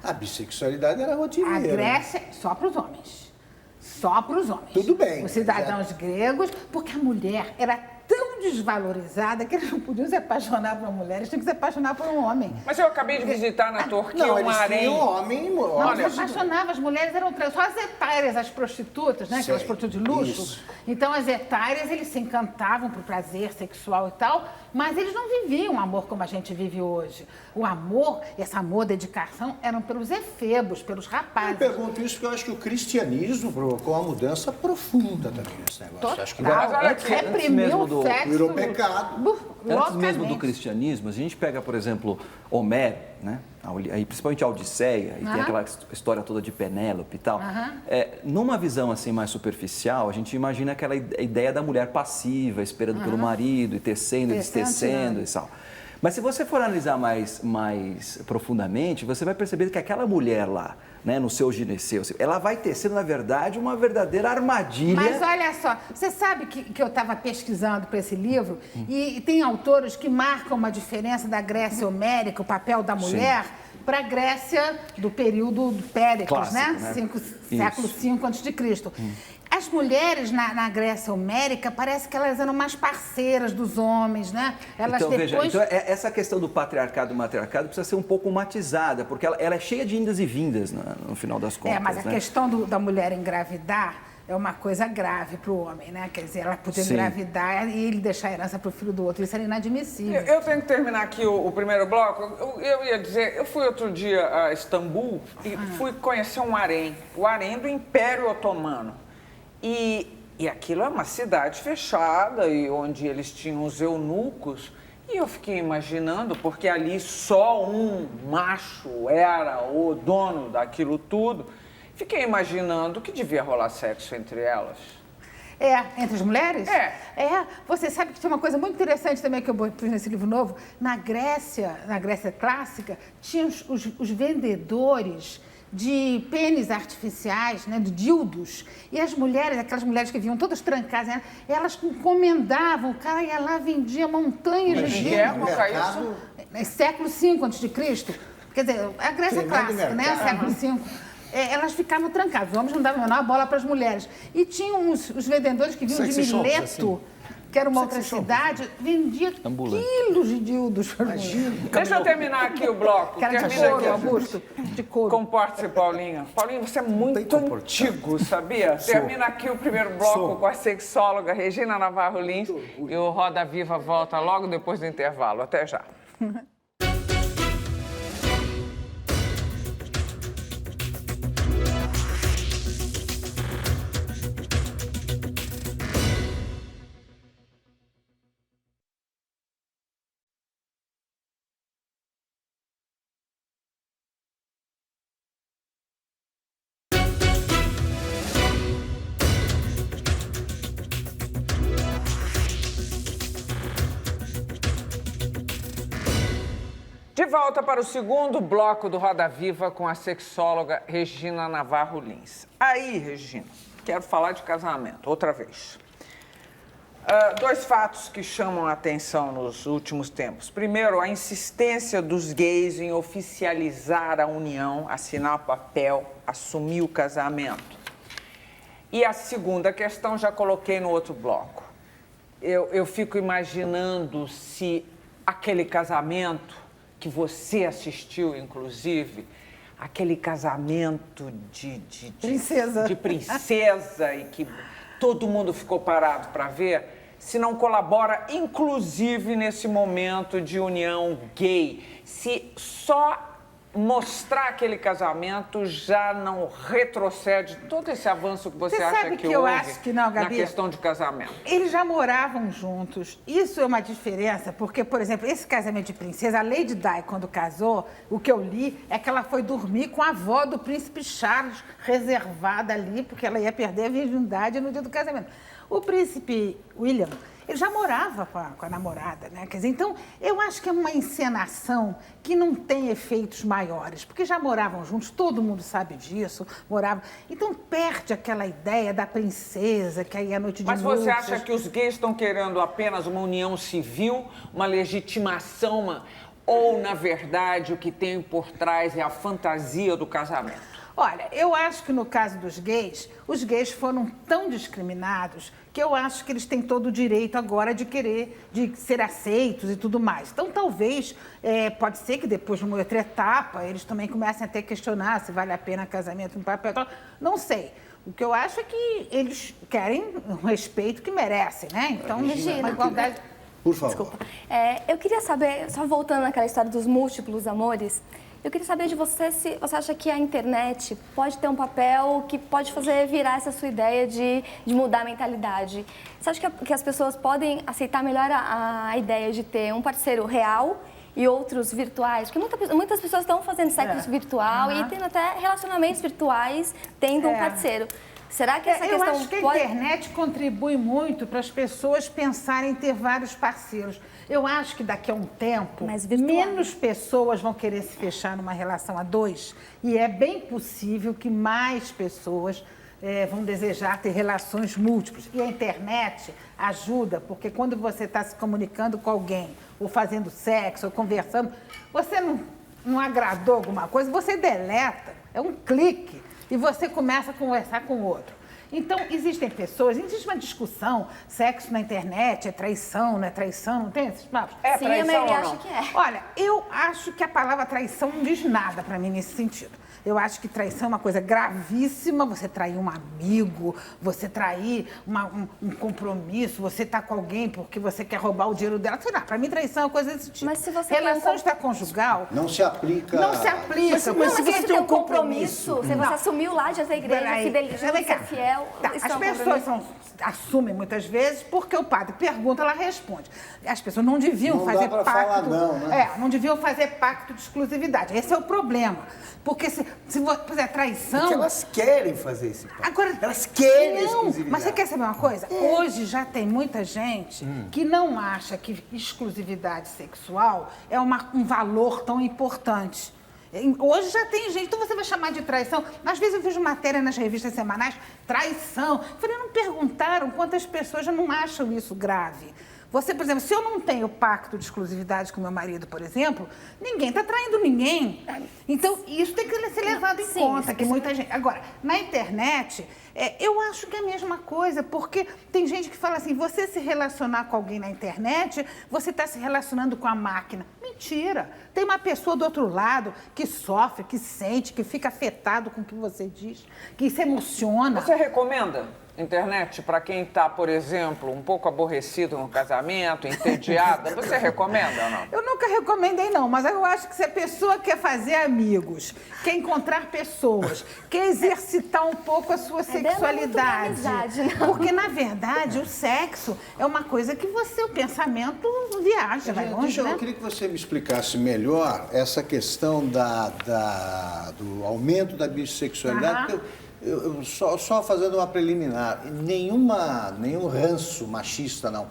a bissexualidade era rotineira. A Grécia, só para os homens. Só para os homens. Tudo bem. Os cidadãos gregos, porque a mulher era tão desvalorizada que eles não podiam se apaixonar por uma mulher, eles tinham que se apaixonar por um homem. Mas eu acabei de visitar na Turquia Não, um eles harém. tinham homem... Não, olha, se apaixonavam, as mulheres eram trans, só as etárias, as prostitutas, né? Aquelas Sei, prostitutas de luxo. isso. Então, as etárias, eles se encantavam por prazer sexual e tal, mas eles não viviam o amor como a gente vive hoje. O amor, esse amor, dedicação, eram pelos efebos, pelos Eu rapazes. pergunto isso porque eu acho que o cristianismo provocou uma mudança profunda também nesse negócio. Acho que Total, Mas olha aqui, reprimiu antes mesmo o sexo. virou pecado. Antes mesmo do cristianismo, a gente pega, por exemplo, Homero, né? Aí, principalmente a Odisseia, e tem aquela história toda de Penélope e tal. Numa visão assim mais superficial, a gente imagina aquela ideia da mulher passiva, esperando pelo marido, e tecendo, e destecendo e tal. Mas se você for analisar mais profundamente, você vai perceber que aquela mulher lá, né, no seu gineceu, ela vai tecendo, na verdade, uma verdadeira armadilha. Mas olha só, você sabe que eu estava pesquisando para esse livro e tem autores que marcam uma diferença da Grécia homérica, o papel da mulher, para a Grécia do período do Péricles, Clássico, né? né? Século V a.C. As mulheres na Grécia homérica parece que elas eram mais parceiras dos homens, né? Elas Então, veja, depois... essa questão do patriarcado e matriarcado precisa ser um pouco matizada, porque ela é cheia de indas e vindas no final das contas. mas a questão da mulher engravidar é uma coisa grave para o homem, né? Quer dizer, ela podia engravidar e ele deixar a herança para o filho do outro. Isso era inadmissível. Eu tenho que terminar aqui o primeiro bloco. Eu ia dizer, eu fui outro dia a Istambul e fui conhecer um harém, o harém do Império Otomano. E aquilo é uma cidade fechada, e onde eles tinham os eunucos. E eu fiquei imaginando, porque ali só um macho era o dono daquilo tudo. Fiquei imaginando que devia rolar sexo entre elas. Entre as mulheres? Você sabe que tinha uma coisa muito interessante também que eu pus nesse livro novo. Na Grécia clássica, tinha os vendedores de pênis artificiais, né, de dildos. E as mulheres, aquelas mulheres que vinham todas trancadas, né, elas encomendavam, o cara ia lá, vendia montanhas de dildos. Século V a.C. Quer dizer, a Grécia clássica, né? Século V. Elas ficavam trancadas, os homens não davam a menor bola para as mulheres. E tinham os vendedores que vinham de Mileto, que era uma outra cidade, vendia quilos de dildos. Deixa eu terminar aqui o bloco. Que era de couro, Augusto, de couro. Comporte-se, Paulinha. Paulinha, você é muito antigo, sabia? Termina aqui o primeiro bloco com a sexóloga Regina Navarro Lins. E o Roda Viva volta logo depois do intervalo. Até já. De volta para o segundo bloco do Roda Viva com a sexóloga Regina Navarro Lins. Aí, Regina, quero falar de casamento, outra vez. Dois fatos que chamam a atenção nos últimos tempos. Primeiro, a insistência dos gays em oficializar a união, assinar papel, assumir o casamento. E a segunda questão, já coloquei no outro bloco. Eu fico imaginando se aquele casamento que você assistiu, inclusive, aquele casamento de princesa e que todo mundo ficou parado para ver, se não colabora, inclusive, nesse momento de união gay. Se só mostrar aquele casamento já não retrocede todo esse avanço que você acha que eu houve acho que não, Gabi, na questão de casamento. Eles já moravam juntos. Isso é uma diferença, porque, por exemplo, esse casamento de princesa, a Lady Di, quando casou, o que eu li é que ela foi dormir com a avó do príncipe Charles, reservada ali, porque ela ia perder a virgindade no dia do casamento. O príncipe William, ele já morava com a namorada, né? Quer dizer, então, eu acho que é uma encenação que não tem efeitos maiores, porque já moravam juntos, todo mundo sabe disso, moravam. Então, perde aquela ideia da princesa, que aí é noite de Mas você núpcias. acha que os gays estão querendo apenas uma união civil, uma legitimação, ou, na verdade, o que tem por trás é a fantasia do casamento? Olha, eu acho que no caso dos gays, os gays foram tão discriminados que eu acho que eles têm todo o direito agora de querer, de ser aceitos e tudo mais. Então, talvez, pode ser que depois de uma outra etapa, eles também comecem a ter que questionar se vale a pena casamento no papel. Não sei. O que eu acho é que eles querem um respeito que merecem, né? Então, uma igualdade... Por favor. Desculpa. Eu queria saber, só voltando naquela história dos múltiplos amores, eu queria saber de você se você acha que a internet pode ter um papel que pode fazer virar essa sua ideia de mudar a mentalidade. Você acha que as pessoas podem aceitar melhor a ideia de ter um parceiro real e outros virtuais? Porque muitas pessoas estão fazendo sexo virtual e tendo até relacionamentos virtuais tendo um parceiro. Será que essa questão Eu acho que a internet contribui muito para as pessoas pensarem em ter vários parceiros. Eu acho que daqui a um tempo, menos pessoas vão querer se fechar numa relação a dois e é bem possível que mais pessoas vão desejar ter relações múltiplas. E a internet ajuda, porque quando você está se comunicando com alguém, ou fazendo sexo, ou conversando, você não agradou alguma coisa, você deleta, é um clique. E você começa a conversar com o outro. Então, existe uma discussão, sexo na internet, é traição, não é traição, não tem esses papos? Sim, a maioria acha que é. Olha, eu acho que a palavra traição não diz nada para mim nesse sentido. Eu acho que traição é uma coisa gravíssima, você trair um amigo, você trair um compromisso, você tá com alguém porque você quer roubar o dinheiro dela, sei lá, para mim traição é uma coisa desse tipo. Mas se você relação extraconjugal... Não se aplica... Não se aplica. Mas se você tem um compromisso, você assumiu lá de ter igreja, fidelizar, ser fiel... As pessoas assumem muitas vezes porque o padre pergunta, ela responde. As pessoas não deviam fazer pacto... falar não, né? Não deviam fazer pacto de exclusividade. Esse é o problema. Porque se você fizer traição... Porque elas querem fazer esse pacto. Agora, elas querem não, exclusividade. mas você quer saber uma coisa? Hoje já tem muita gente que não acha que exclusividade sexual é um valor tão importante. Hoje já tem gente, então você vai chamar de traição. Às vezes eu vejo matéria nas revistas semanais, traição. Eu falei, não perguntaram quantas pessoas já não acham isso grave. Você, por exemplo, se eu não tenho pacto de exclusividade com meu marido, por exemplo, ninguém está traindo ninguém. Então, isso tem que ser levado em conta, que muita gente... Agora, na internet, eu acho que é a mesma coisa, porque tem gente que fala assim, você se relacionar com alguém na internet, você está se relacionando com a máquina. Mentira! Tem uma pessoa do outro lado que sofre, que sente, que fica afetado com o que você diz, que se emociona. Você recomenda internet para quem está, por exemplo, um pouco aborrecido no casamento, entediada? Você recomenda ou não? Eu nunca recomendei, não, mas eu acho que se a pessoa quer fazer amigos, quer encontrar pessoas, quer exercitar um pouco a sua sexualidade. Porque, na verdade, o sexo é uma coisa que o pensamento viaja, vai longe, né? Eu queria que você me explicasse melhor essa questão do aumento da bissexualidade, porque só fazendo uma preliminar, nenhum ranço machista, não.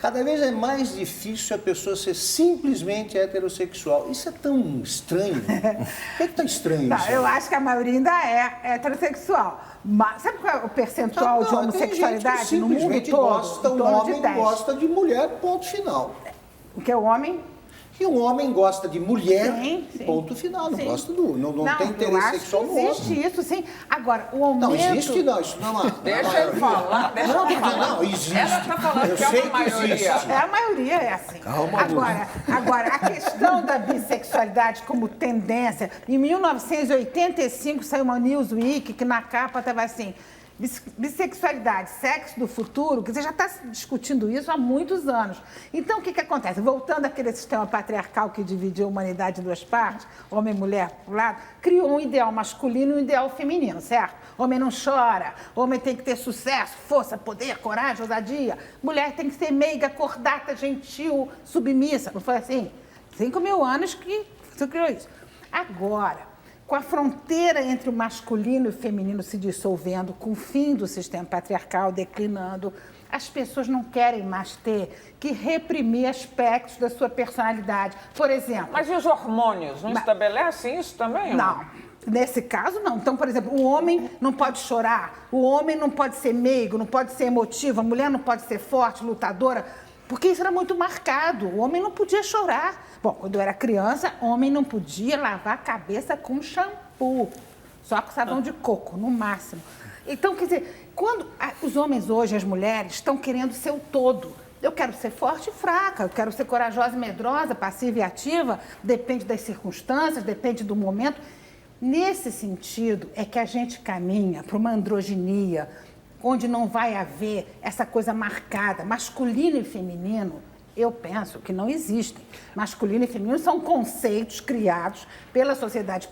cada vez é mais difícil a pessoa ser simplesmente heterossexual. Isso é tão estranho. Por que é tão estranho Não, isso? eu acho que a maioria ainda é heterossexual. Mas, sabe qual é o percentual de homossexualidade no mundo simplesmente todo? gosta, Em um torno homem de 10. gosta de mulher, ponto final. O que é o homem? E um homem gosta de mulher, Sim, sim. ponto final. Não Sim. gosta do... Não tem eu interesse acho sexual que no existe homem. isso, sim. Agora, o aumento... Não, existe não. Isso não é uma... Deixa ele falar, deixa Não, ele falar. não, existe. Ela está falando Eu que é sei uma que maioria. existe. A maioria é assim. Agora, a questão da bissexualidade como tendência, em 1985 saiu uma Newsweek que na capa estava assim, bissexualidade, sexo do futuro, que você já está discutindo isso há muitos anos. Então, o que acontece? Voltando àquele sistema patriarcal que dividiu a humanidade em duas partes, homem e mulher por um lado, criou um ideal masculino e um ideal feminino, certo? Homem não chora, homem tem que ter sucesso, força, poder, coragem, ousadia. Mulher tem que ser meiga, cordata, gentil, submissa. Não foi assim? 5.000 anos que você criou isso. Agora, com a fronteira entre o masculino e o feminino se dissolvendo, com o fim do sistema patriarcal declinando, as pessoas não querem mais ter que reprimir aspectos da sua personalidade. Por exemplo... Mas e os hormônios? Não estabelecem isso também? Não. Nesse caso, não. Então, por exemplo, o homem não pode chorar, o homem não pode ser meigo, não pode ser emotivo, a mulher não pode ser forte, lutadora, porque isso era muito marcado. O homem não podia chorar. Bom, quando eu era criança, homem não podia lavar a cabeça com shampoo, só com sabão de coco, no máximo. Então, quer dizer, quando os homens hoje, as mulheres, estão querendo ser o todo. Eu quero ser forte e fraca, eu quero ser corajosa e medrosa, passiva e ativa, depende das circunstâncias, depende do momento. Nesse sentido, é que a gente caminha para uma androginia, onde não vai haver essa coisa marcada, masculino e feminino. Eu penso que não existem. Masculino e feminino são conceitos criados pela sociedade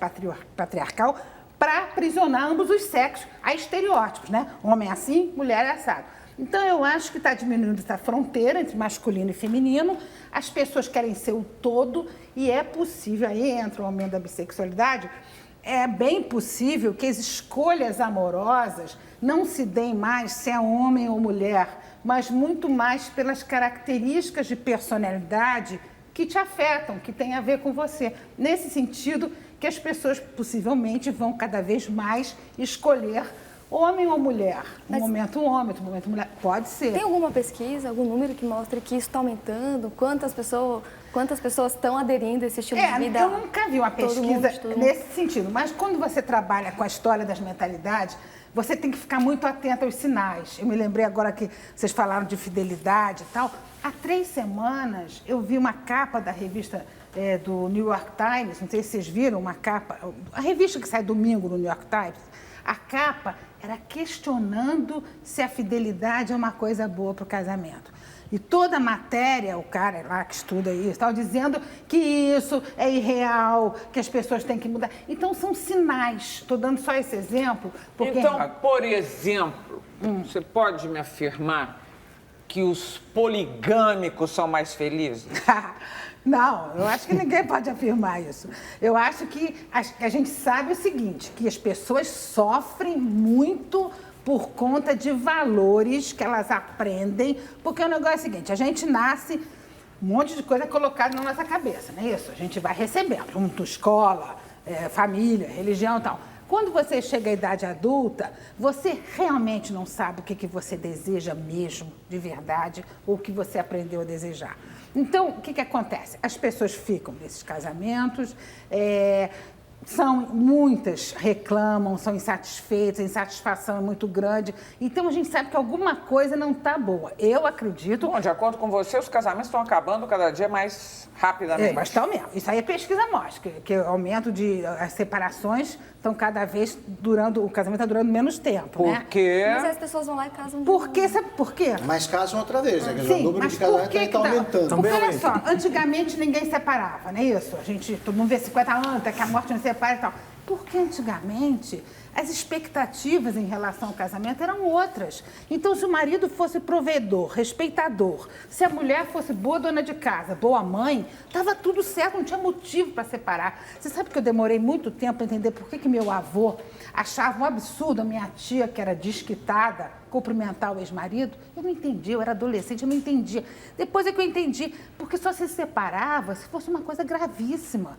patriarcal para aprisionar ambos os sexos a estereótipos, né? Homem é assim, mulher é assado. Então, eu acho que está diminuindo essa fronteira entre masculino e feminino, as pessoas querem ser o todo e é possível, aí entra o aumento da bissexualidade, é bem possível que as escolhas amorosas não se deem mais se é homem ou mulher, mas muito mais pelas características de personalidade que te afetam, que têm a ver com você. Nesse sentido, que as pessoas possivelmente vão cada vez mais escolher homem ou mulher. Um momento homem, outro momento mulher. Pode ser. Tem alguma pesquisa, algum número que mostre que isso está aumentando? Quantas pessoas estão aderindo a esse estilo de vida? Eu nunca vi uma pesquisa todo mundo. nesse sentido, mas quando você trabalha com a história das mentalidades, você tem que ficar muito atento aos sinais. Eu me lembrei agora que vocês falaram de fidelidade e tal. Há 3 semanas eu vi uma capa da revista do New York Times, não sei se vocês viram uma capa, a revista que sai domingo no New York Times, a capa era questionando se a fidelidade é uma coisa boa para o casamento. E toda a matéria, o cara lá que estuda isso, estava dizendo que isso é irreal, que as pessoas têm que mudar. Então, são sinais. Estou dando só esse exemplo. Porque... Então, por exemplo, você pode me afirmar que os poligâmicos são mais felizes? Não, eu acho que ninguém pode afirmar isso. Eu acho que a gente sabe o seguinte, que as pessoas sofrem muito por conta de valores que elas aprendem, porque o negócio é o seguinte, a gente nasce, um monte de coisa colocada na nossa cabeça, não é isso? A gente vai recebendo, junto, escola, família, religião e tal. Quando você chega à idade adulta, você realmente não sabe o que você deseja mesmo, de verdade, ou o que você aprendeu a desejar. Então, o que acontece? As pessoas ficam nesses casamentos, muitas reclamam, são insatisfeitas, a insatisfação é muito grande. Então, a gente sabe que alguma coisa não está boa. Eu acredito... Bom, de acordo com você, os casamentos estão acabando cada dia mais rapidamente. Mas está mesmo. Isso aí é pesquisa mostra, que o aumento as separações estão cada vez durando, o casamento está durando menos tempo, Por quê? Mas as pessoas vão lá e casam de Por novo. quê? Sabe por quê? Mas casam outra vez, né? Sim, O número mas de por casamentos que está que dá? aumentando. Porque, olha só, antigamente ninguém separava, não é isso? Todo mundo vê 50 anos, até que a morte não separa e tal. Porque antigamente as expectativas em relação ao casamento eram outras. Então, se o marido fosse provedor, respeitador, se a mulher fosse boa dona de casa, boa mãe, estava tudo certo, não tinha motivo para separar. Você sabe que eu demorei muito tempo para entender por que meu avô achava um absurdo a minha tia, que era desquitada, cumprimentar o ex-marido? Eu não entendi, eu era adolescente, eu não entendia. Depois é que eu entendi, porque só se separava se fosse uma coisa gravíssima.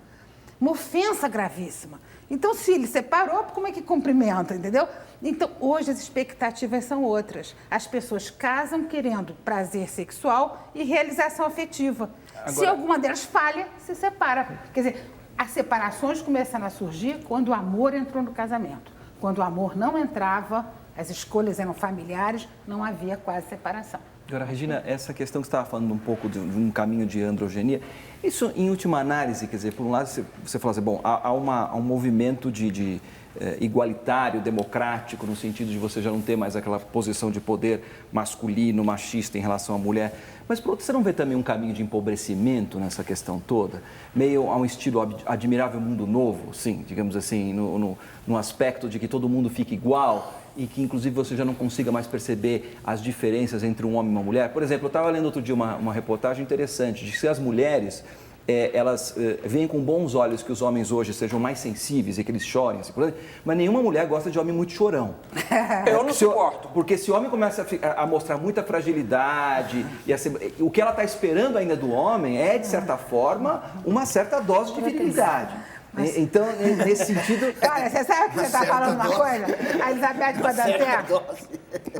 Uma ofensa gravíssima. Então, se ele separou, como é que cumprimenta, entendeu? Então, hoje as expectativas são outras. As pessoas casam querendo prazer sexual e realização afetiva. Agora... Se alguma delas falha, se separa. Quer dizer, as separações começaram a surgir quando o amor entrou no casamento. Quando o amor não entrava, as escolhas eram familiares, não havia quase separação. Agora, Regina, essa questão que você estava falando um pouco de um caminho de androgenia, isso, em última análise, quer dizer, por um lado, você fala assim, bom, há um movimento igualitário, democrático, no sentido de você já não ter mais aquela posição de poder masculino, machista em relação à mulher, mas, por outro, você não vê também um caminho de empobrecimento nessa questão toda? Meio a um estilo admirável mundo novo, sim, digamos assim, no aspecto de que todo mundo fica igual, e que, inclusive, você já não consiga mais perceber as diferenças entre um homem e uma mulher. Por exemplo, eu estava lendo outro dia uma reportagem interessante de que as mulheres, elas veem com bons olhos que os homens hoje sejam mais sensíveis e que eles chorem, assim, mas nenhuma mulher gosta de homem muito chorão. Eu não suporto. Porque se o homem começa a mostrar muita fragilidade, o que ela está esperando ainda do homem é, de certa forma, uma certa dose de virilidade. Então, nesse sentido... Olha, você sabe que você está falando uma coisa? A Elisabeth Badinter,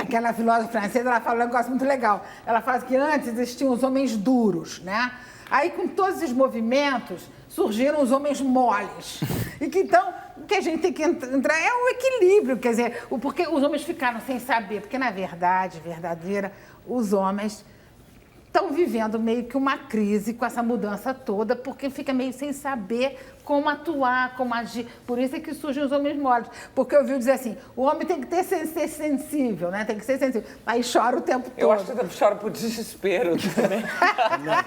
aquela filósofa francesa, ela fala um negócio muito legal. Ela fala que antes existiam os homens duros, né? Aí, com todos esses movimentos, surgiram os homens moles. E que, então, o que a gente tem que entrar é o equilíbrio, quer dizer, porque os homens ficaram sem saber, porque, na verdade, verdadeira, os homens estão vivendo meio que uma crise com essa mudança toda, porque fica meio sem saber como atuar, como agir. Por isso é que surgem os homens moles. Porque eu ouvi dizer assim, o homem tem que ser sensível, né? Tem que ser sensível. Aí chora o tempo todo. Eu acho que eu choro por desespero também.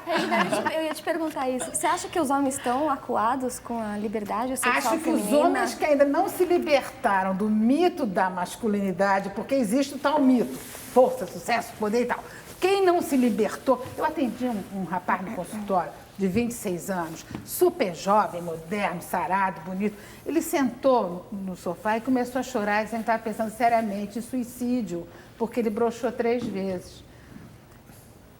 Regina, eu ia te perguntar isso. Você acha que os homens estão acuados com a liberdade sexual Acho que feminina? os homens que ainda não se libertaram do mito da masculinidade, porque existe o tal mito, força, sucesso, poder e tal. Quem não se libertou... Eu atendi um rapaz no consultório de 26 anos, super jovem, moderno, sarado, bonito. Ele sentou no sofá e começou a chorar, dizendo que estava pensando seriamente em suicídio, porque ele broxou 3 vezes.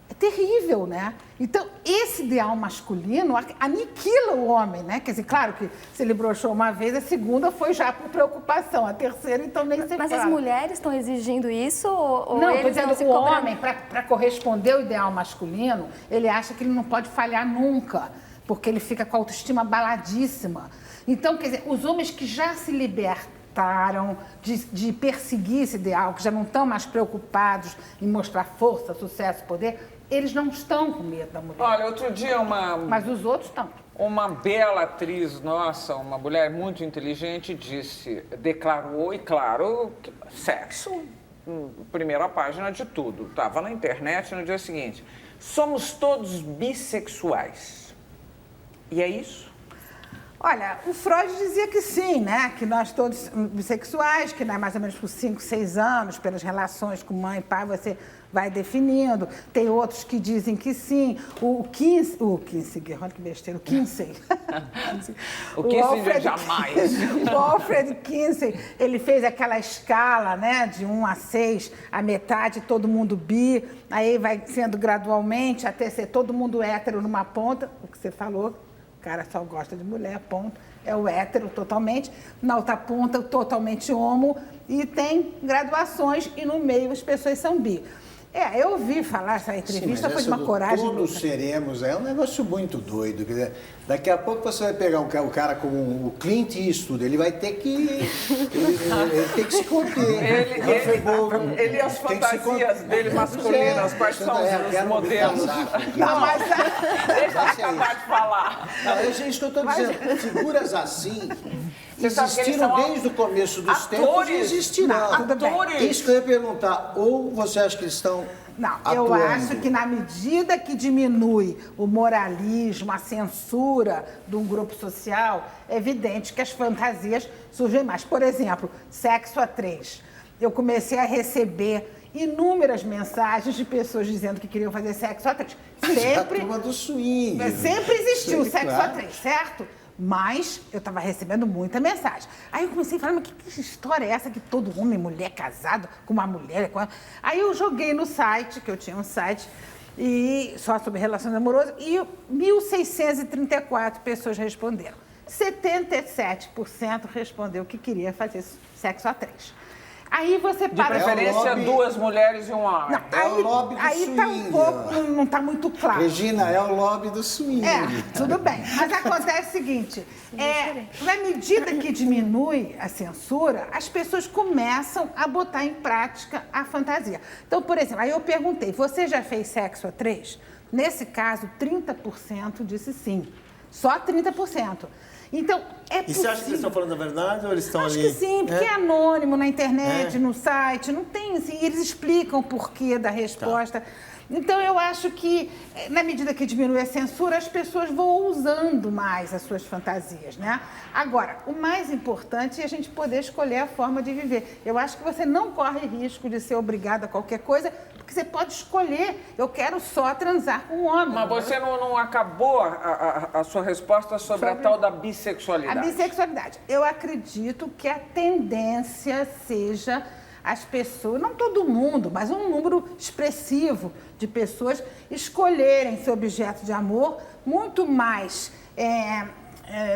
É terrível, né? Então, esse ideal masculino aniquila o homem, né? Quer dizer, claro que se ele broxou uma vez, a segunda foi já por preocupação, a terceira, então, nem se Mas fala. as mulheres estão exigindo isso ou não, eles estou não se dizendo, o cobram? homem, para corresponder ao ideal masculino, ele acha que ele não pode falhar nunca, porque ele fica com a autoestima abaladíssima. Então, quer dizer, os homens que já se libertaram de perseguir esse ideal, que já não estão mais preocupados em mostrar força, sucesso, poder, eles não estão com medo da mulher. Olha, outro dia Mas os outros estão. Uma bela atriz nossa, uma mulher muito inteligente, declarou, e claro, que sexo, primeira página de tudo. Estava na internet no dia seguinte. Somos todos bissexuais. E é isso? Olha, o Freud dizia que sim, né? Que nós todos bissexuais, que mais ou menos por 5, 6 anos, pelas relações com mãe e pai, você vai definindo. Tem outros que dizem que sim. O Kinsey, olha que besteira, o Kinsey. O Kinsey jamais. O Alfred Kinsey, ele fez aquela escala, né? De 1 a 6, a metade todo mundo bi, aí vai sendo gradualmente até ser todo mundo hétero numa ponta, o que você falou. O cara só gosta de mulher, ponto. É o hétero totalmente. Na outra ponta, totalmente homo. E tem graduações e no meio as pessoas são bi. Eu ouvi falar, essa entrevista foi de uma coragem. Todos seremos, é um negócio muito doido. Quer dizer, daqui a pouco você vai pegar o cara como o Clint Eastwood, ele vai ter que. Ele tem que se conter. Ele e as fantasias dele masculinas, quais são os modelos? Não, mas... Deixa eu acabar de falar. Não, é isso que eu estou dizendo. Figuras assim Você sabe que eles existiram são desde o começo dos tempos e existirão. Atores. Isso que eu ia perguntar. Ou você acha que eles estão Não, eu acho que na medida que diminui o moralismo, a censura de um grupo social, é evidente que as fantasias surgem mais. Por exemplo, sexo a 3. Eu comecei a receber inúmeras mensagens de pessoas dizendo que queriam fazer sexo a 3. Sempre. A turma do swing. Sempre existiu o sexo claro. a 3, certo? Mas eu estava recebendo muita mensagem. Aí eu comecei a falar, mas que história é essa que todo homem, mulher casado com uma mulher... Aí eu joguei no site, que eu tinha um site, e só sobre relacionamento amoroso, e 1.634 pessoas responderam. 77% respondeu que queria fazer sexo a 3. Aí você De para... preferência, 2 mulheres e um homem. É o lobby do aí swing. Tá um pouco, não está muito claro. Regina, é o lobby do swing. Tudo bem. Mas acontece o seguinte, na medida que diminui a censura, as pessoas começam a botar em prática a fantasia. Então, por exemplo, aí eu perguntei, você já fez sexo a 3? Nesse caso, 30% disse sim. Só 30%. Então, é possível. E você acha que eles estão falando a verdade ou eles estão Acho ali? que sim, porque é anônimo na internet, no site, não tem assim, eles explicam o porquê da resposta. Então, eu acho que, na medida que diminui a censura, as pessoas vão usando mais as suas fantasias, né? Agora, o mais importante é a gente poder escolher a forma de viver. Eu acho que você não corre risco de ser obrigado a qualquer coisa, porque você pode escolher, eu quero só transar com um homem. Mas você não acabou a sua resposta sobre a tal da bissexualidade. A bissexualidade. Eu acredito que a tendência seja as pessoas, não todo mundo, mas um número expressivo de pessoas escolherem seu objeto de amor muito mais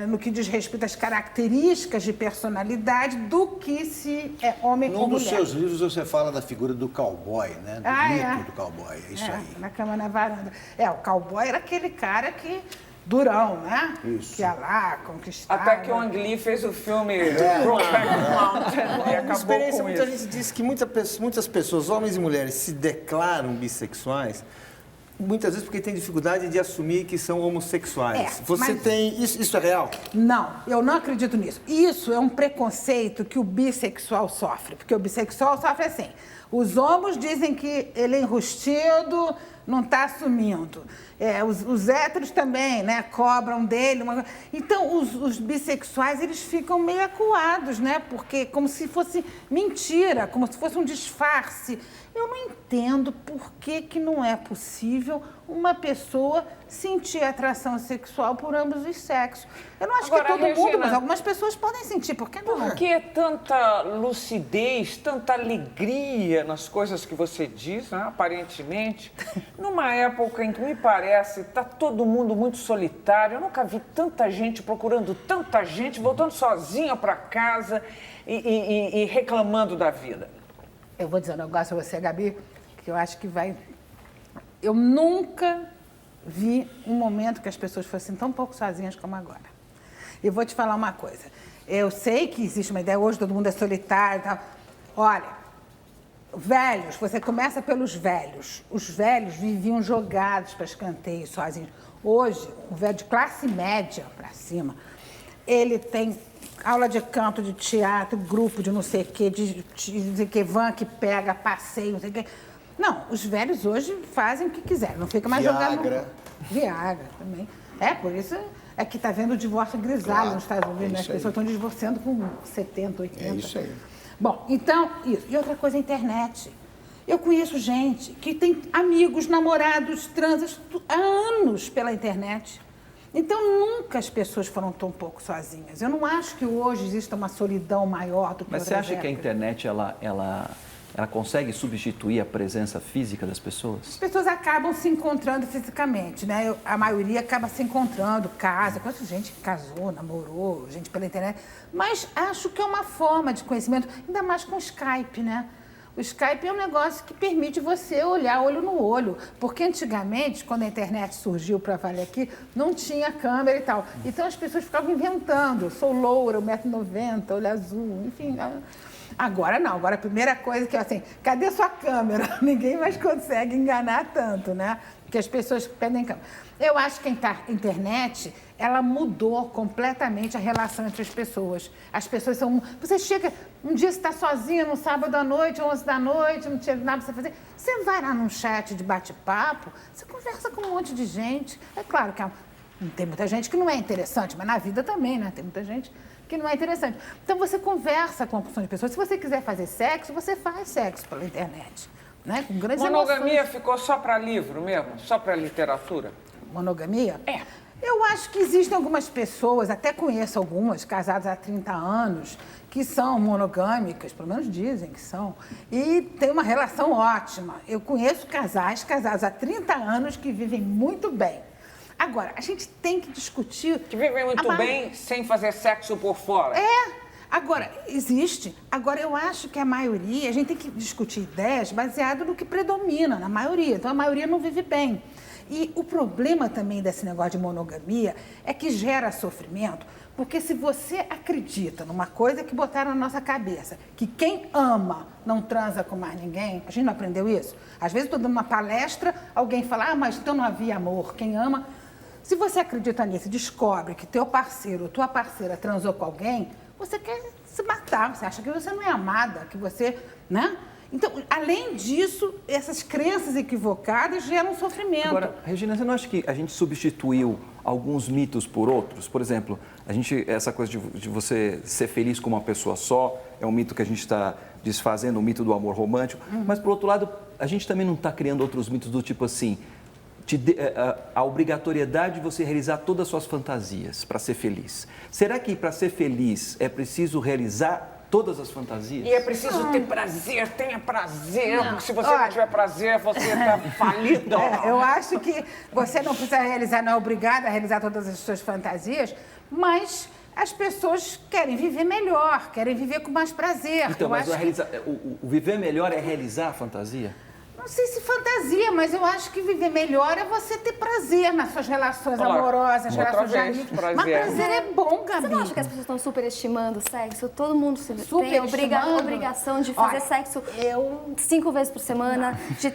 no que diz respeito às características de personalidade do que se é homem ou mulher. Num dos seus livros você fala da figura do cowboy, né? Do mito do cowboy, é isso aí. Na cama, na varanda. O cowboy era aquele cara que... durão, né? Isso. Que ia lá, conquistava. Até que o Ang Lee fez o filme Brokeback Mountain e Uma acabou experiência, com muita isso. gente diz que muitas pessoas, homens e mulheres, se declaram bissexuais, muitas vezes porque tem dificuldade de assumir que são homossexuais. Você mas... tem... Isso é real? Não, eu não acredito nisso. Isso é um preconceito que o bissexual sofre, porque o bissexual sofre assim. Os homos dizem que ele é enrustido, não está assumindo. Os héteros também, né, cobram dele. Então, os bissexuais, eles ficam meio acuados, né? Porque como se fosse mentira, como se fosse um disfarce. Eu não entendo por que não é possível uma pessoa sentir atração sexual por ambos os sexos. Eu não acho Agora, que todo Regina, mundo, mas algumas pessoas podem sentir, por que não? Por que tanta lucidez, tanta alegria nas coisas que você diz, né, aparentemente? Numa época em que me parece está todo mundo muito solitário. Eu nunca vi tanta gente procurando tanta gente, voltando sozinha para casa e reclamando da vida. Eu vou dizer um negócio a você, Gabi, que eu acho que vai... Eu nunca vi um momento que as pessoas fossem tão pouco sozinhas como agora. E vou te falar uma coisa. Eu sei que existe uma ideia, hoje todo mundo é solitário e tal. Olha, velhos, você começa pelos velhos. Os velhos viviam jogados para escanteio sozinhos. Hoje, o velho de classe média para cima, ele tem aula de canto, de teatro, grupo de não sei o quê, de van que pega, passeio, não sei o quê. Não, os velhos hoje fazem o que quiserem, não fica mais jogando... Viagra também. Por isso é que está vendo o divórcio grisalho nos Estados Unidos, né? As pessoas estão divorciando com 70, 80. É isso aí. Bom, então, isso. E outra coisa, a internet. Eu conheço gente que tem amigos, namorados, transas há anos pela internet. Então, nunca as pessoas foram tão pouco sozinhas. Eu não acho que hoje exista uma solidão maior do que Mas você outras acha que a épocas. internet, ela consegue substituir a presença física das pessoas? As pessoas acabam se encontrando fisicamente, né? A maioria acaba se encontrando, casa, conheço gente que casou, namorou, gente pela internet. Mas acho que é uma forma de conhecimento, ainda mais com o Skype, né? O Skype é um negócio que permite você olhar olho no olho. Porque antigamente, quando a internet surgiu para valer aqui, não tinha câmera e tal. Então as pessoas ficavam inventando. Eu sou loura, 1,90 m, olho azul, enfim. Agora não, agora a primeira coisa que é assim, cadê sua câmera? Ninguém mais consegue enganar tanto, né? Porque as pessoas pedem câmera. Eu acho que a internet, ela mudou completamente a relação entre as pessoas. As pessoas são... Você chega, um dia você está sozinho no sábado à noite, 11 da noite, não tinha nada para você fazer. Você vai lá num chat de bate-papo, você conversa com um monte de gente. É claro que tem muita gente que não é interessante, mas na vida também, né? Tem muita gente que não é interessante. Então, você conversa com uma porção de pessoas. Se você quiser fazer sexo, você faz sexo pela internet, né? Com grandes Monogamia emoções. ficou só para livro mesmo? Só para literatura? Monogamia? É. Eu acho que existem algumas pessoas, até conheço algumas, casadas há 30 anos, que são monogâmicas, pelo menos dizem que são, e tem uma relação ótima. Eu conheço casais casados há 30 anos que vivem muito bem. Agora, a gente tem que discutir... Que vivem muito bem sem fazer sexo por fora. Agora, existe. Agora, eu acho que a maioria, a gente tem que discutir ideias baseadas no que predomina, na maioria. Então, a maioria não vive bem. E o problema também desse negócio de monogamia é que gera sofrimento, porque se você acredita numa coisa que botaram na nossa cabeça, que quem ama não transa com mais ninguém, a gente não aprendeu isso? Às vezes, estou dando uma palestra, alguém fala, mas então não havia amor, quem ama... Se você acredita nisso e descobre que teu parceiro ou tua parceira transou com alguém, você quer se matar, você acha que você não é amada, que você, né? Então, além disso, essas crenças equivocadas geram sofrimento. Agora, Regina, você não acha que a gente substituiu alguns mitos por outros? Por exemplo, essa coisa de você ser feliz com uma pessoa só, é um mito que a gente está desfazendo, o mito do amor romântico, mas, por outro lado, a gente também não está criando outros mitos do tipo assim, a obrigatoriedade de você realizar todas as suas fantasias para ser feliz. Será que para ser feliz é preciso realizar todas as fantasias? E é preciso ter prazer, tenha prazer, porque se você não tiver prazer, você está falido. Eu acho que você não precisa realizar, não é obrigada a realizar todas as suas fantasias, mas as pessoas querem viver melhor, querem viver com mais prazer. Então, mas o viver melhor é realizar a fantasia? Não sei se fantasia, mas eu acho que viver melhor é você ter prazer nas suas relações amorosas, relações de amigos. Mas prazer é bom, Gabi. Você não acha que as pessoas estão superestimando o sexo? Todo mundo tem a obrigação de fazer sexo 5 vezes por semana, de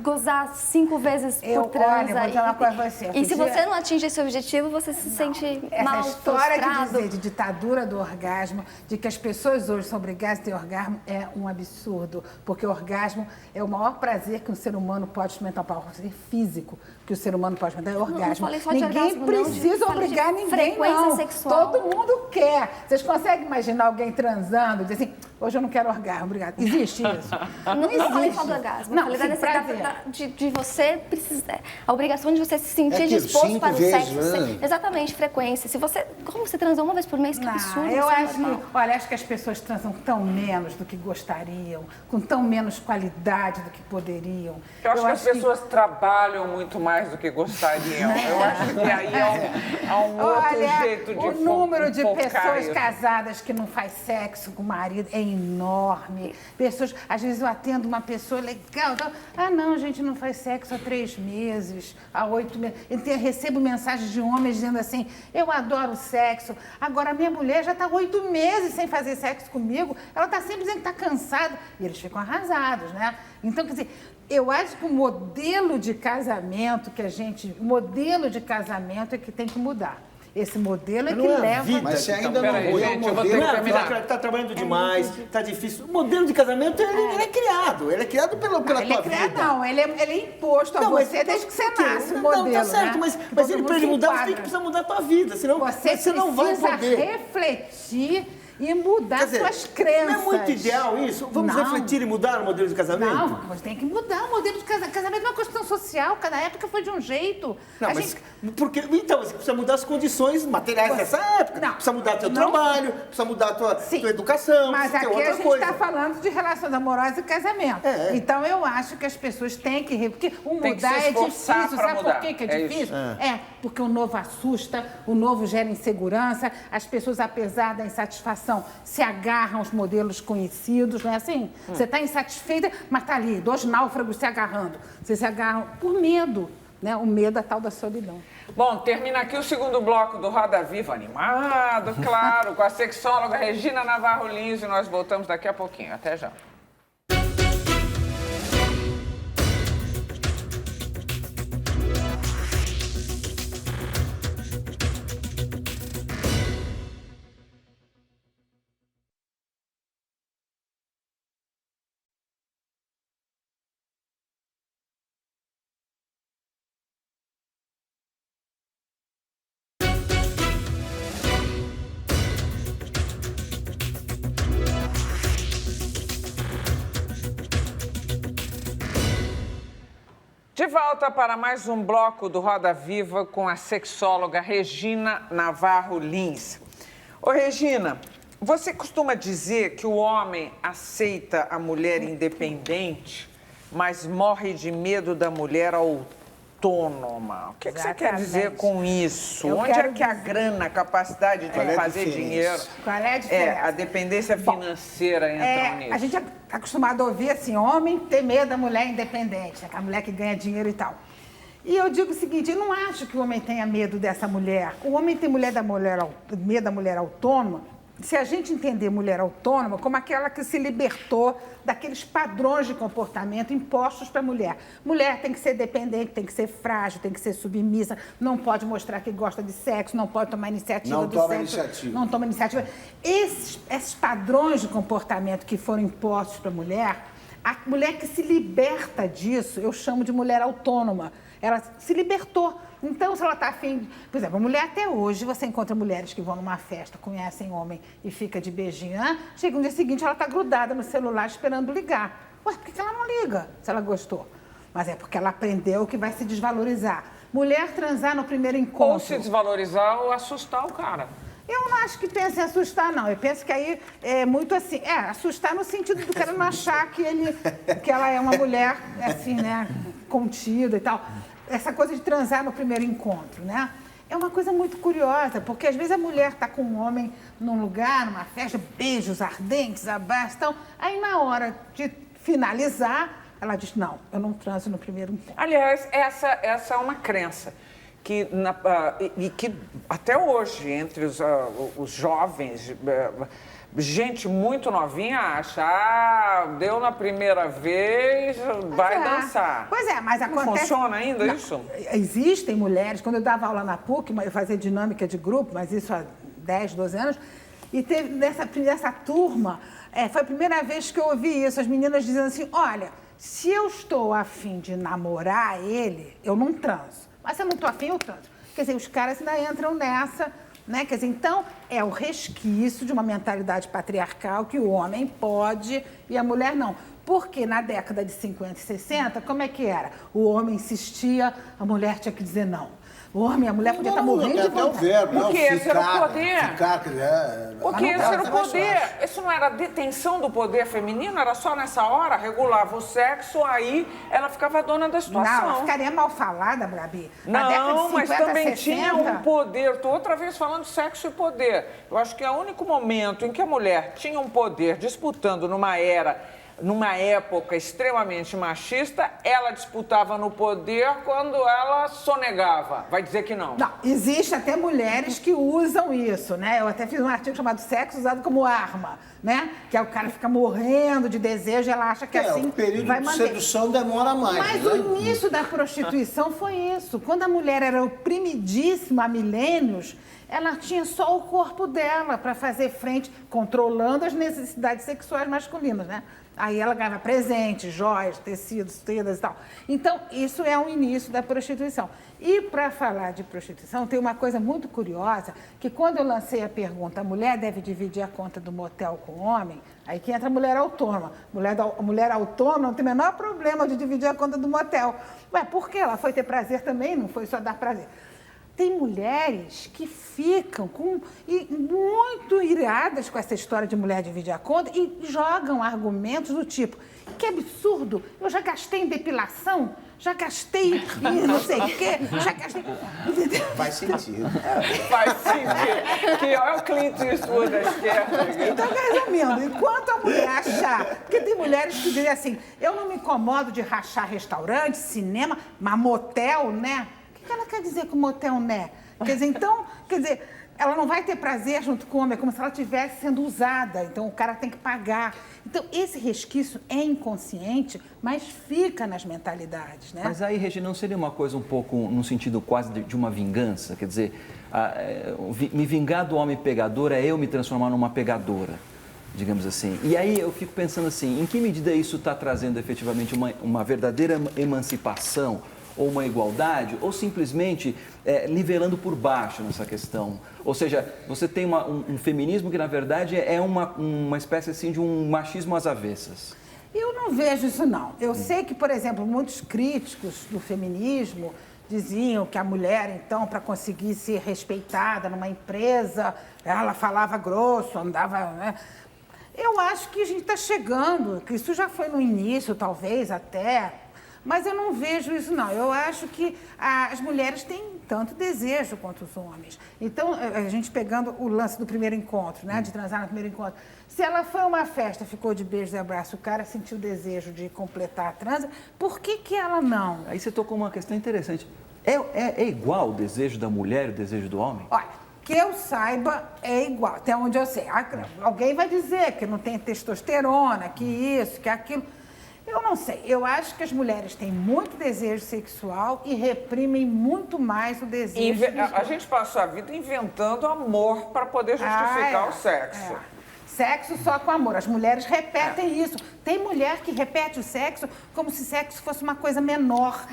gozar 5 vezes por transa. Olha, vou dizer uma coisa pra você. E se você não atinge esse objetivo, você se sente mal, essa história frustrado. de dizer de ditadura do orgasmo, de que as pessoas hoje são obrigadas a ter orgasmo, é um absurdo. Porque o orgasmo é o maior prazer que um ser humano pode experimentar, um prazer físico que o ser humano pode experimentar, é orgasmo. Não falei só de ninguém orgasmo, precisa não, obrigar ninguém, frequência não. sexual. Todo mundo quer. Vocês conseguem imaginar alguém transando e dizer assim, hoje eu não quero orgasmo, obrigado. Existe isso? Não falei só do orgasmo. Não, falei sim, da necessidade de você precisar. A obrigação de você se sentir disposto para o sexo. Né? Exatamente, frequência. Como você transou uma vez por mês, que absurdo. Eu isso acho que as pessoas transam tão menos do que gostariam, com tão menos qualidade do que poderiam. Eu acho que as pessoas trabalham muito mais do que gostariam. Eu acho que aí há um outro jeito de o número de pessoas isso. casadas que não faz sexo com o marido é enorme. Pessoas, às vezes eu atendo uma pessoa legal, não, a gente não faz sexo há 3 meses, há 8 meses. Eu recebo mensagens de homens dizendo assim, eu adoro sexo, agora minha mulher já está 8 meses sem fazer sexo comigo, ela está sempre dizendo que está cansada. E eles ficam arrasados, né? Então, quer dizer, eu acho que o modelo de casamento é que tem que mudar. Esse modelo é que leva... Mas você ainda não peraí, foi gente, o eu vou ter que modelo. terminar. Está trabalhando demais, está difícil. O modelo de casamento, ele é criado. Ele é criado pela tua Ele é vida. criado, não, ele é imposto a você desde que você nasce, o modelo, tá certo, né? mas ele, para ele mudar, você tem que precisar mudar a tua vida, senão você não vai poder. Refletir e mudar suas crenças. Não é muito ideal isso? Vamos refletir e mudar o modelo de casamento? Não, mas tem que mudar o modelo de casamento. Casamento é uma questão social, cada época foi de um jeito. Não, então, você precisa mudar as condições materiais dessa época. Não, precisa mudar teu trabalho, precisa mudar a tua educação, mas precisa aqui ter a outra gente coisa. está falando de relações amorosas e casamento. Então eu acho que as pessoas têm que... Porque o Tem que mudar se é esforçar difícil. pra Sabe mudar. por que é É difícil? Porque o novo assusta, o novo gera insegurança, as pessoas, apesar da insatisfação, se agarram aos modelos conhecidos, não é assim? Você está insatisfeita, mas está ali, 2 náufragos se agarrando. Vocês se agarram por medo. né? O medo, a tal da solidão. Bom, termina aqui o segundo bloco do Roda Viva, animado, claro, com a sexóloga Regina Navarro Lins, e nós voltamos daqui a pouquinho. Até já. De volta para mais um bloco do Roda Viva com a sexóloga Regina Navarro Lins. Ô Regina, você costuma dizer que o homem aceita a mulher independente, mas morre de medo da mulher autônoma. O que você quer dizer com isso? Onde é que a grana, a capacidade de fazer dinheiro... Qual é a diferença? A dependência financeira entra nisso. A gente é acostumado a ouvir assim, homem ter medo da mulher independente, a mulher que ganha dinheiro e tal. E eu digo o seguinte, eu não acho que o homem tenha medo dessa mulher. O homem tem medo da mulher autônoma, se a gente entender mulher autônoma como aquela que se libertou daqueles padrões de comportamento impostos para a mulher. Mulher tem que ser dependente, tem que ser frágil, tem que ser submissa, não pode mostrar que gosta de sexo, não pode tomar iniciativa do sexo. Não toma iniciativa. Esses padrões de comportamento que foram impostos para a mulher que se liberta disso, eu chamo de mulher autônoma. Ela se libertou. Então, se ela está afim... Por exemplo, a mulher até hoje, você encontra mulheres que vão numa festa, conhecem homem e fica de beijinho. Chega no dia seguinte, ela está grudada no celular esperando ligar. Ué, por que ela não liga se ela gostou? Mas é porque ela aprendeu que vai se desvalorizar. Mulher transar no primeiro encontro... Ou se desvalorizar ou assustar o cara. Eu não acho que pense em assustar, não. Eu penso que aí é muito assim... assustar no sentido do cara não achar que ela é uma mulher, assim, né, contida e tal. Essa coisa de transar no primeiro encontro, né? É uma coisa muito curiosa, porque às vezes a mulher está com um homem num lugar, numa festa, beijos ardentes, abraços, então, aí na hora de finalizar, ela diz, não, eu não transo no primeiro encontro. Aliás, essa é uma crença que, que até hoje, entre os jovens... gente muito novinha acha, deu na primeira vez, vai dançar. Pois é, mas acontece... Não funciona ainda isso? Existem mulheres, quando eu dava aula na PUC, eu fazia dinâmica de grupo, mas isso há 10, 12 anos, e teve nessa turma, foi a primeira vez que eu ouvi isso, as meninas dizendo assim, olha, se eu estou afim de namorar ele, eu não transo. Mas se eu não estou afim, eu transo. Quer dizer, os caras ainda entram nessa... Né? Quer dizer, então, é o resquício de uma mentalidade patriarcal que o homem pode e a mulher não. Porque na década de 50 e 60, como é que era? O homem insistia, a mulher tinha que dizer não. O homem e a mulher podiam estar morrendo de vontade. Porque esse era o poder. Porque esse era o mais poder. fácil. Isso não era a detenção do poder feminino, era só nessa hora, regulava o sexo, aí ela ficava dona da situação. Não, ela ficaria mal falada, Gabi. Na década de 50, mas também 60... tinha um poder. Estou outra vez falando sexo e poder. Eu acho que é o único momento em que a mulher tinha um poder disputando numa época extremamente machista, ela disputava no poder quando ela sonegava. Vai dizer que não. Não, existe até mulheres que usam isso, né? Eu até fiz um artigo chamado Sexo Usado como Arma, né? Que é o cara fica morrendo de desejo e ela acha que assim o período vai de manter. sedução demora mais. Mas né? o início da prostituição foi isso. Quando a mulher era oprimidíssima há milênios, ela tinha só o corpo dela para fazer frente, controlando as necessidades sexuais masculinas, né? Aí ela ganhava presentes, joias, tecidos, telas e tal. Então, isso é o início da prostituição. E para falar de prostituição, tem uma coisa muito curiosa, que quando eu lancei a pergunta, a mulher deve dividir a conta do motel com o homem, aí que entra a mulher autônoma. A mulher autônoma não tem o menor problema de dividir a conta do motel. Ué, por quê? Ela foi ter prazer também, não foi só dar prazer. tem mulheres que ficam muito iradas com essa história de mulher dividir a conta e jogam argumentos do tipo, que absurdo, eu já gastei em depilação, já gastei em não sei o quê, já gastei... Faz sentido. Faz sentido. Que é o Clint Eastwood da esquerda. Então, resumindo, enquanto a mulher achar... Porque tem mulheres que dizem assim, eu não me incomodo de rachar restaurante, cinema, mas motel, né? O que ela quer dizer com motel, né? Quer dizer, então, ela não vai ter prazer junto com o homem, é como se ela estivesse sendo usada. Então, o cara tem que pagar. Então, esse resquício é inconsciente, mas fica nas mentalidades, né? Mas aí, Regina, não seria uma coisa um pouco, no sentido quase de uma vingança? Quer dizer, me vingar do homem pegador é eu me transformar numa pegadora, digamos assim. E aí eu fico pensando assim, em que medida isso está trazendo efetivamente uma verdadeira emancipação ou uma igualdade, ou simplesmente nivelando por baixo nessa questão? Ou seja, você tem um feminismo que, na verdade, é uma espécie assim, de um machismo às avessas. Eu não vejo isso, não. Eu sei que, por exemplo, muitos críticos do feminismo diziam que a mulher, então, para conseguir ser respeitada numa empresa, ela falava grosso, andava... né? Eu acho que a gente está chegando, que isso já foi no início, talvez, até... Mas eu não vejo isso, não. Eu acho que as mulheres têm tanto desejo quanto os homens. Então, a gente pegando o lance do primeiro encontro, né? De transar no primeiro encontro. Se ela foi a uma festa, ficou de beijo e abraço, o cara sentiu o desejo de completar a transa, por que ela não? Aí você tocou uma questão interessante. É igual o desejo da mulher e o desejo do homem? Olha, que eu saiba, é igual, até onde eu sei. Alguém vai dizer que não tem testosterona, que isso, que aquilo... Eu não sei, eu acho que as mulheres têm muito desejo sexual e reprimem muito mais o desejo. A gente passou a vida inventando amor para poder justificar o sexo. Sexo só com amor. As mulheres repetem isso. Tem mulher que repete o sexo como se sexo fosse uma coisa menor.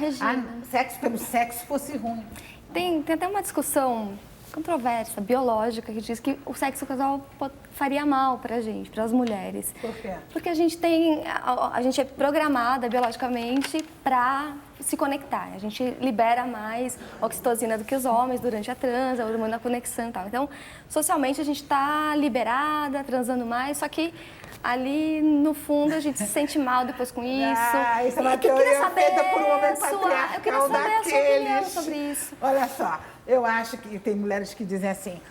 Sexo pelo sexo fosse ruim. Tem até uma discussão controversa, biológica, que diz que o sexo casual faria mal pra gente, para as mulheres. Por quê? Porque a gente é programada biologicamente para se conectar. A gente libera mais oxitocina do que os homens durante a transa, o hormônio da conexão e tal. Então, socialmente a gente está liberada, transando mais, só que ali no fundo a gente se sente mal depois com isso. Isso é uma teoria feita por um homem patriarcal. Eu queria saber a sua opinião sobre isso. Olha só, eu acho que tem mulheres que dizem assim,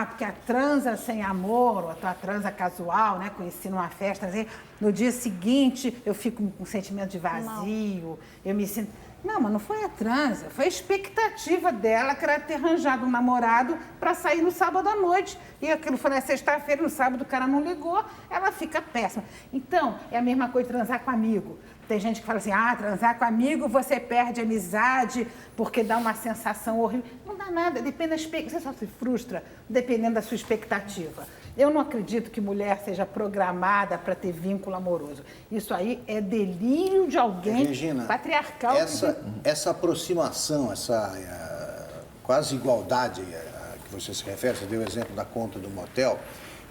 porque a transa sem amor, ou a tua transa casual, né, conheci numa festa, assim, no dia seguinte eu fico com um sentimento de vazio, eu me sinto... Não, mas não foi a transa, foi a expectativa dela que era ter arranjado um namorado para sair no sábado à noite. E aquilo foi na sexta-feira, no sábado o cara não ligou, ela fica péssima. Então, é a mesma coisa de transar com amigo. Tem gente que fala assim, transar com amigo você perde amizade porque dá uma sensação horrível. Não dá nada, depende da expectativa. Você só se frustra dependendo da sua expectativa. Eu não acredito que mulher seja programada para ter vínculo amoroso. Isso aí é delírio de alguém Regina, patriarcal. Essa aproximação, essa quase igualdade que você se refere, você deu o exemplo da conta do motel,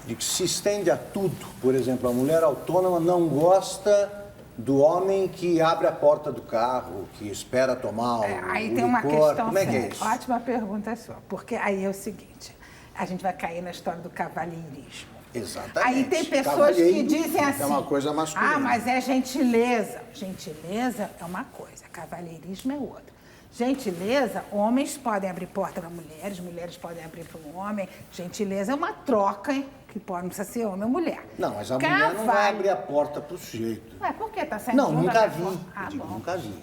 de que se estende a tudo. Por exemplo, a mulher autônoma não gosta do homem que abre a porta do carro, que espera tomar aí o tem uma licor. questão Como é que é séria. isso? Ótima pergunta sua, porque aí é o seguinte, a gente vai cair na história do cavalheirismo. Exatamente. Aí tem pessoas que dizem assim, é uma coisa masculina. mas é gentileza. Gentileza é uma coisa, cavalheirismo é outra. Gentileza, homens podem abrir porta para mulheres, mulheres podem abrir para um homem. Gentileza é uma troca, hein? Que pode, não precisa ser homem ou mulher. Não, mas a mulher não vai abrir a porta para o sujeito. Por que? Tá saindo Não, nunca vi. Bom. Nunca vi.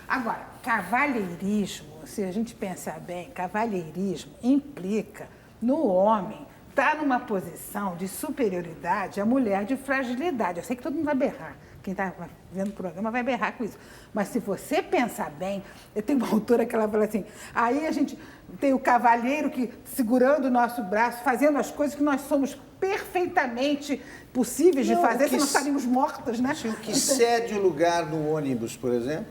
Agora, cavalheirismo, se a gente pensar bem, cavalheirismo implica no homem estar numa posição de superioridade, a mulher de fragilidade. Eu sei que todo mundo vai berrar. Quem está vendo o programa vai berrar com isso. Mas se você pensar bem, eu tenho uma autora que ela fala assim, aí a gente tem o cavalheiro que segurando o nosso braço, fazendo as coisas que nós somos perfeitamente possíveis de fazer, se não estaríamos mortas, né? O que cede o lugar no ônibus, por exemplo?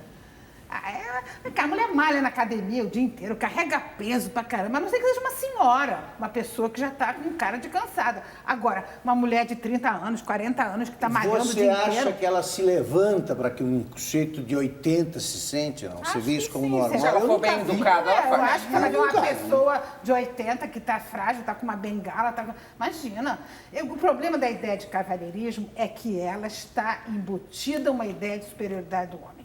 A mulher malha na academia o dia inteiro, carrega peso pra caramba, a não ser que seja uma senhora, uma pessoa que já tá com cara de cansada. Agora, uma mulher de 30 anos, 40 anos, que tá malhando o dia inteiro... Você acha que ela se levanta para que um sujeito de 80 se sente, não? Você vê isso como normal? Se ela Eu for nunca bem vi. educada, ela Eu faz. acho que ela vê uma Nunca vi. pessoa de 80 que tá frágil, tá com uma bengala, Imagina, o problema da ideia de cavalheirismo é que ela está embutida uma ideia de superioridade do homem.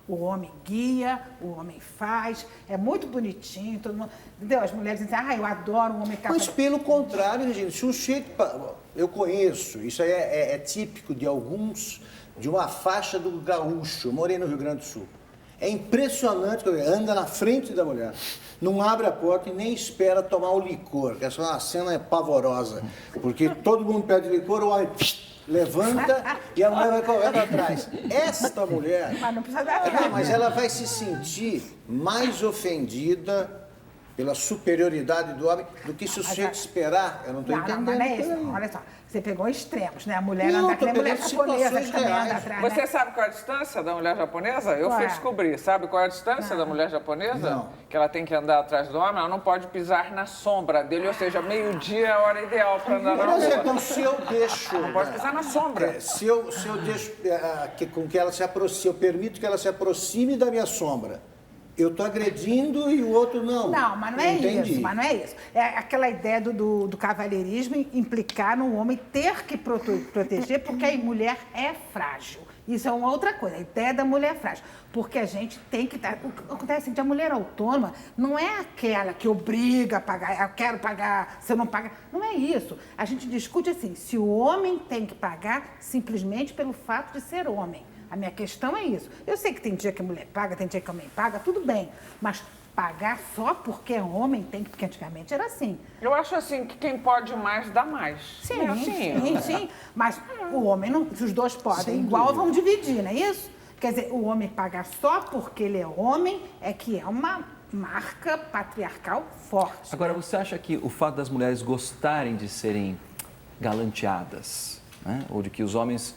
O homem guia, o homem faz, é muito bonitinho, todo mundo... Entendeu? As mulheres dizem, eu adoro um homem Mas cavalheiro. pelo contrário, Regina, se o sujeito... Eu conheço, isso aí é típico de alguns, de uma faixa do gaúcho. Eu morei no Rio Grande do Sul. É impressionante, anda na frente da mulher, não abre a porta e nem espera tomar o licor, que essa é uma cena pavorosa, porque todo mundo pede licor, o homem levanta e a mulher vai correndo atrás. Esta mulher, Mas não precisa dar mas ela vai se sentir mais ofendida pela superioridade do homem do que se o sujeito esperar. Eu não estou Não, entendendo. mas não é isso. Não. Olha só, você pegou extremos, né? A mulher Não, anda que nem a tô mulher pegando japonesa, que situações também anda reais. atrás, Você né? sabe qual é a distância da mulher japonesa? Eu Qual fui é? descobrir. Sabe qual é a distância da mulher japonesa? Não. Que ela tem que andar atrás do homem, ela não pode pisar na sombra dele, ou seja, meio-dia é a hora ideal para andar na Mas rua. então, se eu deixo... Não pode pisar na sombra. Se eu deixo com que ela se aproxime, eu permito que ela se aproxime da minha sombra, eu estou agredindo e o outro não. Não, mas não é Entendi. isso, mas não é isso. É aquela ideia do cavalheirismo implicar no homem ter que proteger, porque a mulher é frágil. Isso é uma outra coisa, a ideia da mulher frágil. Porque a gente tem que estar... Acontece que a mulher autônoma não é aquela que obriga a pagar, eu quero pagar, se eu não pagar. Não é isso. A gente discute assim, se o homem tem que pagar simplesmente pelo fato de ser homem. A minha questão é isso. Eu sei que tem dia que a mulher paga, tem dia que o homem paga, tudo bem. Mas pagar só porque é homem tem que... Porque antigamente era assim. Eu acho assim que quem pode mais, dá mais. Sim, É assim. sim. Mas o homem, não, se os dois podem igual, vão dividir, não é isso? Quer dizer, o homem pagar só porque ele é homem é que é uma marca patriarcal forte. Agora, você acha que o fato das mulheres gostarem de serem galanteadas, né? Ou de que os homens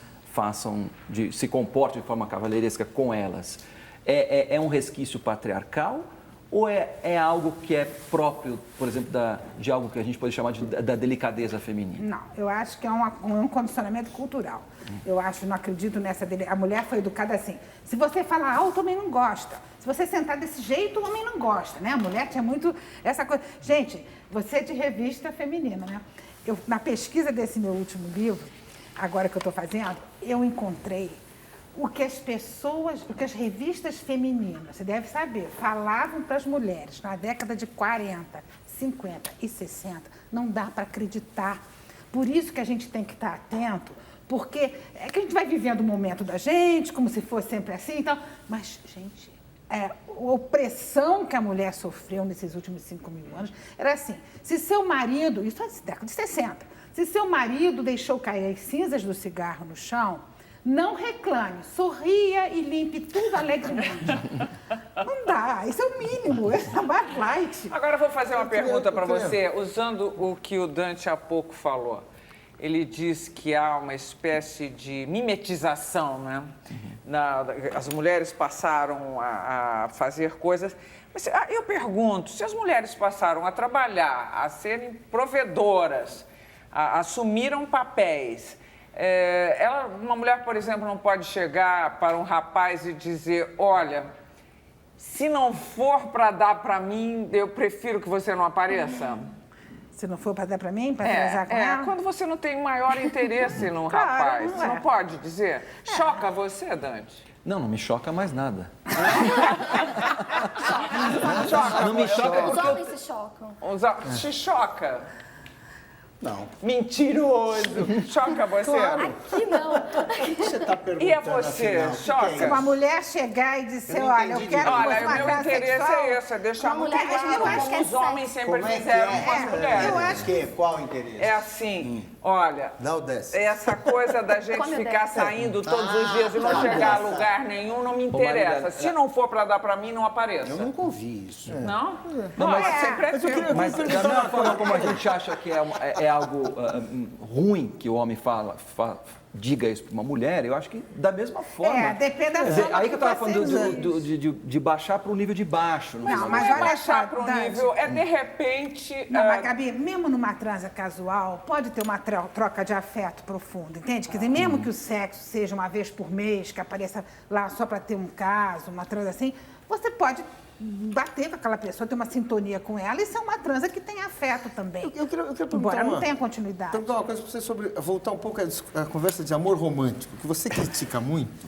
se comportem de forma cavalheiresca com elas, é um resquício patriarcal ou é algo que é próprio, por exemplo, de algo que a gente pode chamar da delicadeza feminina? Não, eu acho que é um condicionamento cultural. Eu não acredito nessa... A mulher foi educada assim. Se você falar alto, o homem não gosta. Se você sentar desse jeito, o homem não gosta, né? A mulher tinha muito essa coisa... Gente, você é de revista feminina, né? Na pesquisa desse meu último livro, agora que eu estou fazendo, eu encontrei o que as revistas femininas, você deve saber, falavam para as mulheres na década de 40, 50 e 60. Não dá para acreditar. Por isso que a gente tem que estar atento, porque é que a gente vai vivendo o momento da gente, como se fosse sempre assim e tal. Mas, gente, a opressão que a mulher sofreu nesses últimos 5.000 anos era assim, se seu marido, isso é da década de 60, se seu marido deixou cair as cinzas do cigarro no chão, não reclame, sorria e limpe tudo alegremente. Não dá, isso é o mínimo, isso é mais light. Agora eu vou fazer uma pergunta para você, usando o que o Dante há pouco falou. Ele diz que há uma espécie de mimetização, né? As mulheres passaram a fazer coisas... Mas eu pergunto, se as mulheres passaram a trabalhar, a serem provedoras, assumiram papéis... uma mulher, por exemplo, não pode chegar para um rapaz e dizer, olha, se não for para dar para mim, eu prefiro que você não apareça. Se não for para dar para mim, para transar com ela? Quando você não tem maior interesse num Claro, rapaz, não você é. não pode dizer. Choca você, Dante? Não me choca mais nada. Não me choca. Os homens se chocam. Te choca? Não. Mentiroso. Choca você? Aqui não. O que você está perguntando? E é você? afinal? O que Choca? que Se uma mulher chegar e dizer, Eu não olha, entendi eu quero que Olha, você o uma meu transa interesse sexual. é esse, é deixar Uma muito mulher, claro eu acho como que é os homens sexo. sempre Como é que fizeram é? com as mulheres. Eu acho que qual interesse? É assim, olha, Dá o 10. essa coisa da gente Come o ficar 10. saindo todos os dias e não chegar a lugar nenhum não me interessa. Marília, Se não for para dar para mim, não apareça. Eu nunca ouvi isso. Não? Não, mas sempre é tempo. Mas da mesma forma como a gente acha que é algo ruim que o homem diga isso para uma mulher, eu acho que da mesma forma. Depende da Quer dizer, forma aí que eu estava você falando usa. de baixar para o nível de baixo. Não, Não mas é olha baixar só, para o Dade. nível, é de repente... Não, mas, Gabi, mesmo numa transa casual, pode ter uma troca de afeto profundo, entende? Quer dizer, mesmo que o sexo seja uma vez por mês, que apareça lá só para ter um caso, uma transa assim, você pode bater com aquela pessoa, ter uma sintonia com ela, isso é uma transa que tem afeto também. Eu queria perguntar Embora não tenha continuidade. Perguntar uma coisa para você sobre voltar um pouco à conversa de amor romântico, que você critica muito.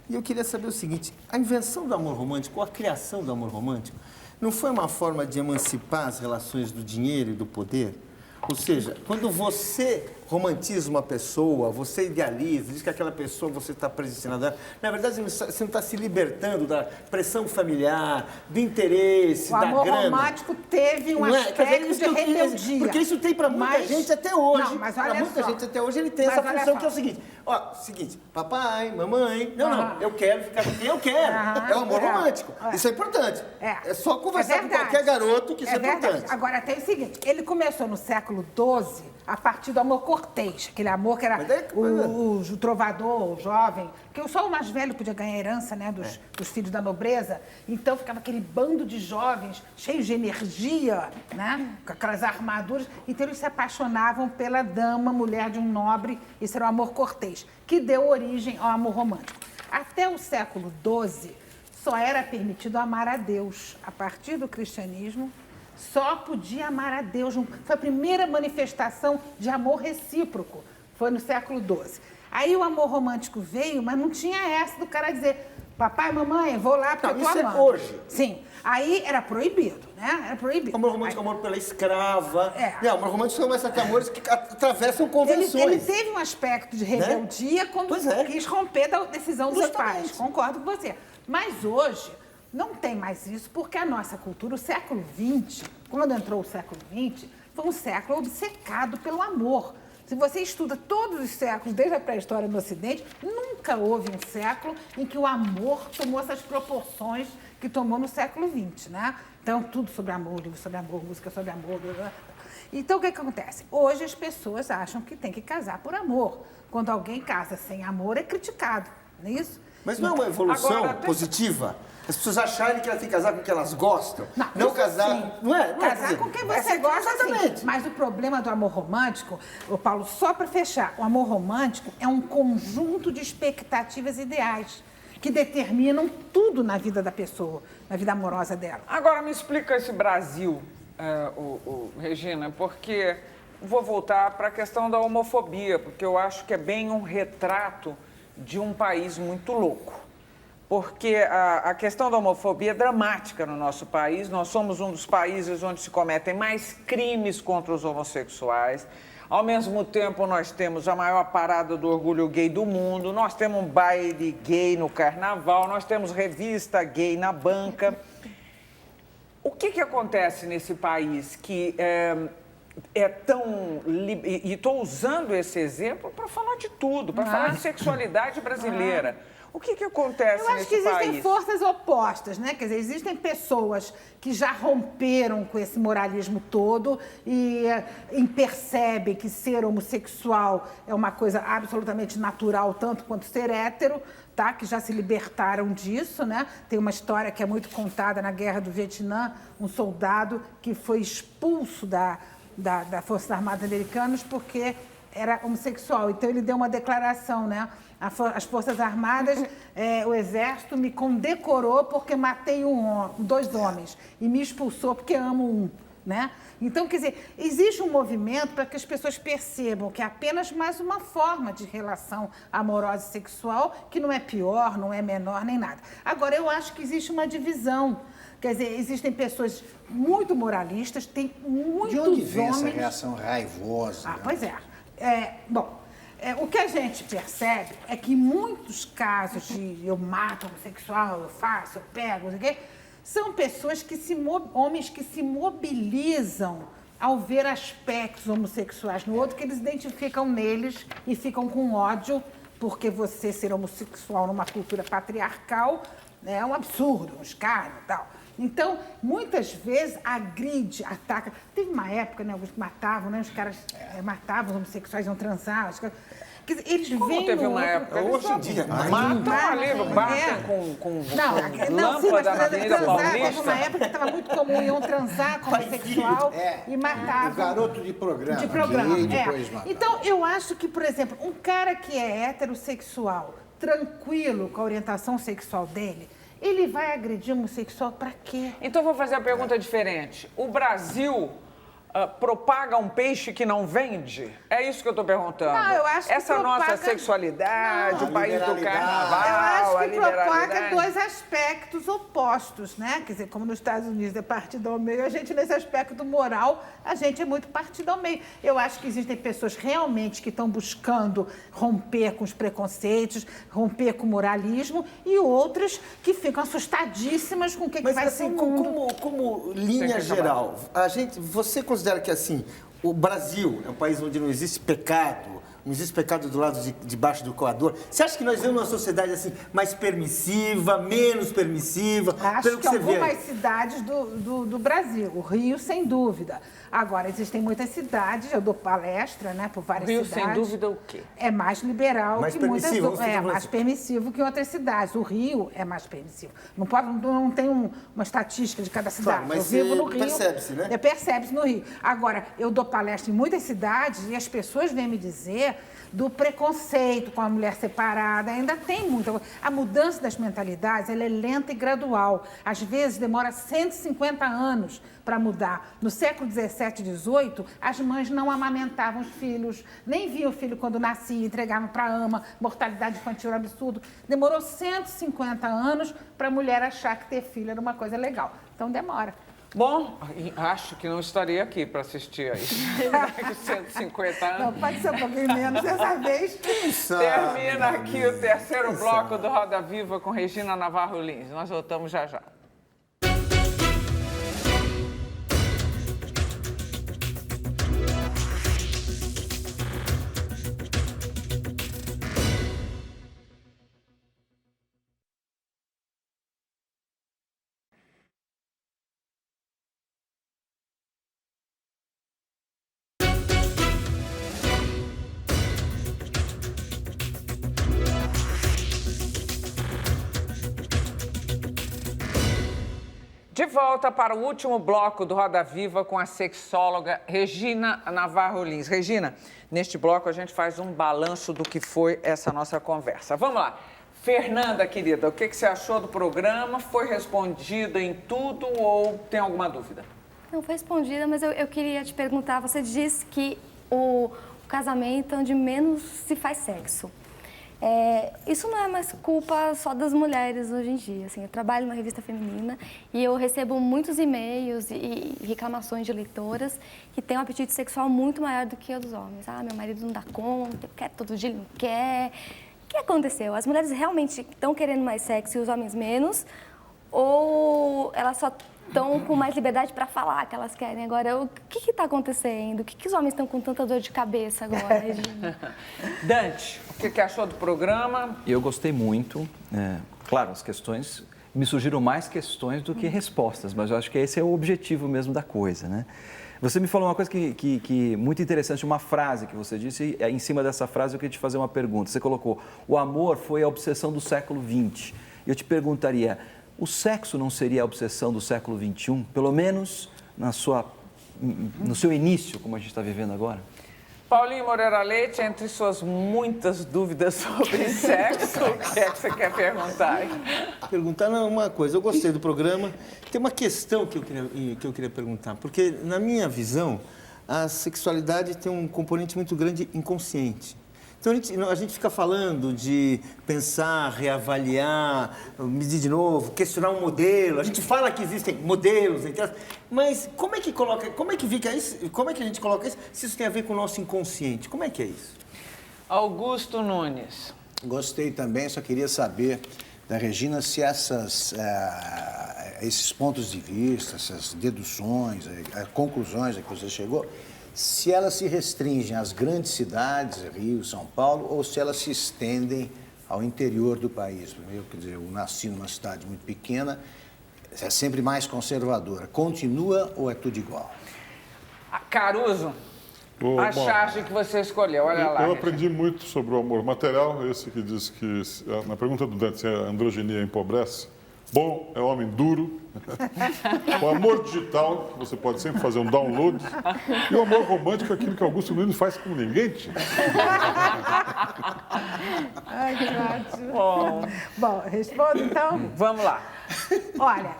E eu queria saber o seguinte, a invenção do amor romântico, ou a criação do amor romântico, não foi uma forma de emancipar as relações do dinheiro e do poder? Ou seja, quando você romantiza uma pessoa, você idealiza, diz que aquela pessoa você está predestinado a... Na verdade, você não está se libertando da pressão familiar, do interesse, da grana. O amor romântico teve um aspecto de rebeldia. Porque isso tem para muita gente até hoje. Não, mas olha Para muita só. gente até hoje ele tem Mas essa olha função só. que é o seguinte. Ó, seguinte, papai, mamãe... Não, eu quero ficar com quem eu quero. É o amor romântico. Isso é importante. É só conversar com qualquer garoto que isso é importante. Agora, tem o seguinte, ele começou no século XII a partir do amor cortês, aquele amor que era o trovador, o jovem, que só o mais velho podia ganhar herança, né, dos filhos da nobreza. Então ficava aquele bando de jovens cheios de energia, né, com aquelas armaduras. Então eles se apaixonavam pela dama, mulher de um nobre. Isso era o amor cortês, que deu origem ao amor romântico. Até o século XII só era permitido amar a Deus. A partir do cristianismo, só podia amar a Deus. Foi a primeira manifestação de amor recíproco. Foi no século XII. Aí o amor romântico veio, mas não tinha essa do cara dizer papai, mamãe, vou lá porque eu tô amando. Isso é hoje. Sim. Aí era proibido, né? Era proibido. Amor romântico, amor pela escrava. É. Não, amor romântico são esses amores que atravessam convenções. Ele teve um aspecto de rebeldia quando quis romper da decisão dos pais. Concordo com você. Mas hoje não tem mais isso, porque a nossa cultura, o século XX, quando entrou o século XX, foi um século obcecado pelo amor. Se você estuda todos os séculos, desde a pré-história no Ocidente, nunca houve um século em que o amor tomou essas proporções que tomou no século XX, né? Então, tudo sobre amor, livro sobre amor, música sobre amor, blá, blá. Então, o que acontece? Hoje as pessoas acham que tem que casar por amor. Quando alguém casa sem amor, é criticado, não é isso? Mas não é uma evolução positiva? As pessoas acharem que elas têm que casar com quem elas gostam. Não casar... Sim. Não é? Casar com quem você gosta, exatamente. sim. Mas o problema do amor romântico, ô Paulo, só para fechar, o amor romântico é um conjunto de expectativas ideais que determinam tudo na vida da pessoa, na vida amorosa dela. Agora me explica esse Brasil, Regina, porque vou voltar para a questão da homofobia, porque eu acho que é bem um retrato de um país muito louco. Porque a questão da homofobia é dramática no nosso país. Nós somos um dos países onde se cometem mais crimes contra os homossexuais. Ao mesmo tempo, nós temos a maior parada do orgulho gay do mundo, nós temos um baile gay no carnaval, nós temos revista gay na banca. O que acontece nesse país que é tão... E estou usando esse exemplo para falar de tudo, para falar de sexualidade brasileira. O que acontece nesse país? Eu acho que existem forças opostas, né? Quer dizer, existem pessoas que já romperam com esse moralismo todo e percebem que ser homossexual é uma coisa absolutamente natural, tanto quanto ser hétero, tá? Que já se libertaram disso, né? Tem uma história que é muito contada na Guerra do Vietnã, um soldado que foi expulso da Forças Armadas Americanas porque era homossexual. Então, ele deu uma declaração, né? As Forças Armadas, o Exército me condecorou porque matei dois homens e me expulsou porque amo um, né? Então, quer dizer, existe um movimento para que as pessoas percebam que é apenas mais uma forma de relação amorosa e sexual, que não é pior, não é menor, nem nada. Agora, eu acho que existe uma divisão. Quer dizer, existem pessoas muito moralistas, tem muitos homens... De onde vem essa reação raivosa? Pois é. O que a gente percebe é que em muitos casos de eu mato homossexual, eu faço, eu pego, não sei o quê, são pessoas homens que se mobilizam ao ver aspectos homossexuais no outro, que eles identificam neles e ficam com ódio, porque você ser homossexual numa cultura patriarcal é um absurdo, um escárnio e tal. Então, muitas vezes, agride, ataca. Teve uma época, né, alguns que matavam, né, os caras matavam os homossexuais, iam transar. Quer dizer, eles Como veem teve no uma outro- época? Hoje em dia, Matam ali, batem com Não, sim, mas lâmpada na Avenida transar, teve uma Paulista. época que estava muito comum, iam transar com homossexual e O matavam. garoto de programa. De programa, que é. depois mata. Então, eu acho que, por exemplo, um cara que é heterossexual, tranquilo com a orientação sexual dele, ele vai agredir um homossexual pra quê? Então, vou fazer a pergunta diferente. O Brasil propaga um peixe que não vende? É isso que eu estou perguntando. Não, eu acho que essa nossa propaga- sexualidade, Não, o país do liberalidade. carnaval, Eu a acho que liberalidade. propaga dois aspectos opostos, né? Quer dizer, como nos Estados Unidos é partido ao meio, a gente, nesse aspecto moral, a gente é muito partido ao meio. Eu acho que existem pessoas realmente que estão buscando romper com os preconceitos, romper com o moralismo, e outras que ficam assustadíssimas com o que Mas vai assim, ser o mundo. como Tem linha que geral, você considera que assim, o Brasil é um país onde não existe pecado, não existe pecado do lado de baixo do coador? Você acha que nós vivemos uma sociedade assim mais permissiva, menos permissiva? Acho Pelo que você vê algumas aí? cidades do Brasil, o Rio, sem dúvida. Agora, existem muitas cidades, eu dou palestra, né, por várias Rio, cidades. sem dúvida, o quê? É mais liberal Mais que muitas permissivo, outras. você tá É falando mais assim. permissivo que outras cidades. O Rio é mais permissivo. Não tem uma estatística de cada cidade. Claro, mas eu vivo no Rio. percebe-se, né? Percebe-se no Rio. Agora, eu dou palestra em muitas cidades e as pessoas vêm me dizer do preconceito com a mulher separada. Ainda tem muita. A mudança das mentalidades, ela é lenta e gradual. Às vezes demora 150 anos para mudar. No século XVII e XVIII, as mães não amamentavam os filhos, nem viam o filho quando nascia, entregavam para a ama, mortalidade infantil era absurdo. Demorou 150 anos para a mulher achar que ter filho era uma coisa legal. Então demora. Bom, acho que não estaria aqui para assistir a isso. Daqui 150 anos. Não, pode ser um pouquinho menos dessa vez. Termina aqui o terceiro bloco do Roda Viva com Regina Navarro Lins. Nós voltamos já já. De volta para o último bloco do Roda Viva com a sexóloga Regina Navarro Lins. Regina, neste bloco a gente faz um balanço do que foi essa nossa conversa. Vamos lá. Fernanda, querida, o que você achou do programa? Foi respondida em tudo ou tem alguma dúvida? Não foi respondida, mas eu queria te perguntar, você disse que o casamento é onde menos se faz sexo. Isso não é mais culpa só das mulheres hoje em dia. Assim, eu trabalho numa revista feminina e eu recebo muitos e-mails e reclamações de leitoras que têm um apetite sexual muito maior do que o dos homens. Ah, meu marido não dá conta, eu quero todo dia, ele não quer. O que aconteceu? As mulheres realmente estão querendo mais sexo e os homens menos? Ou elas só estão com mais liberdade para falar que elas querem? Agora, o que está acontecendo? O que os homens estão com tanta dor de cabeça agora, Regina? Dante, o que achou do programa? Eu gostei muito. Claro, as questões... Me surgiram mais questões do que respostas, mas eu acho que esse é o objetivo mesmo da coisa, né? Você me falou uma coisa que muito interessante, uma frase que você disse, e em cima dessa frase eu queria te fazer uma pergunta. Você colocou, o amor foi a obsessão do século XX. Eu te perguntaria, o sexo não seria a obsessão do século XXI? Pelo menos no seu início, como a gente está vivendo agora? Paulinho Moreira Leite, entre suas muitas dúvidas sobre sexo, o que é que você quer perguntar? Perguntar não, uma coisa, eu gostei do programa. Tem uma questão que eu queria perguntar, porque na minha visão, a sexualidade tem um componente muito grande inconsciente. Então a gente fica falando de pensar, reavaliar, medir de novo, questionar um modelo. A gente fala que existem modelos, mas como é que a gente coloca isso se isso tem a ver com o nosso inconsciente? Como é que é isso? Augusto Nunes. Gostei também, só queria saber da Regina se esses pontos de vista, essas deduções, conclusões a que você chegou, se elas se restringem às grandes cidades, Rio, São Paulo, ou se elas se estendem ao interior do país. Quer dizer, eu nasci numa cidade muito pequena, é sempre mais conservadora. Continua ou é tudo igual? Caruso. A charge que você escolheu, olha lá. Eu aprendi muito sobre o amor material, esse que diz que, na pergunta do Dante, se a androgenia empobrece. Bom é homem duro. O amor digital, você pode sempre fazer um download. E o amor romântico é aquilo que Augusto Nunes faz com ninguém, tia. Ai, que ótimo. Bom, respondo então? Vamos lá. Olha,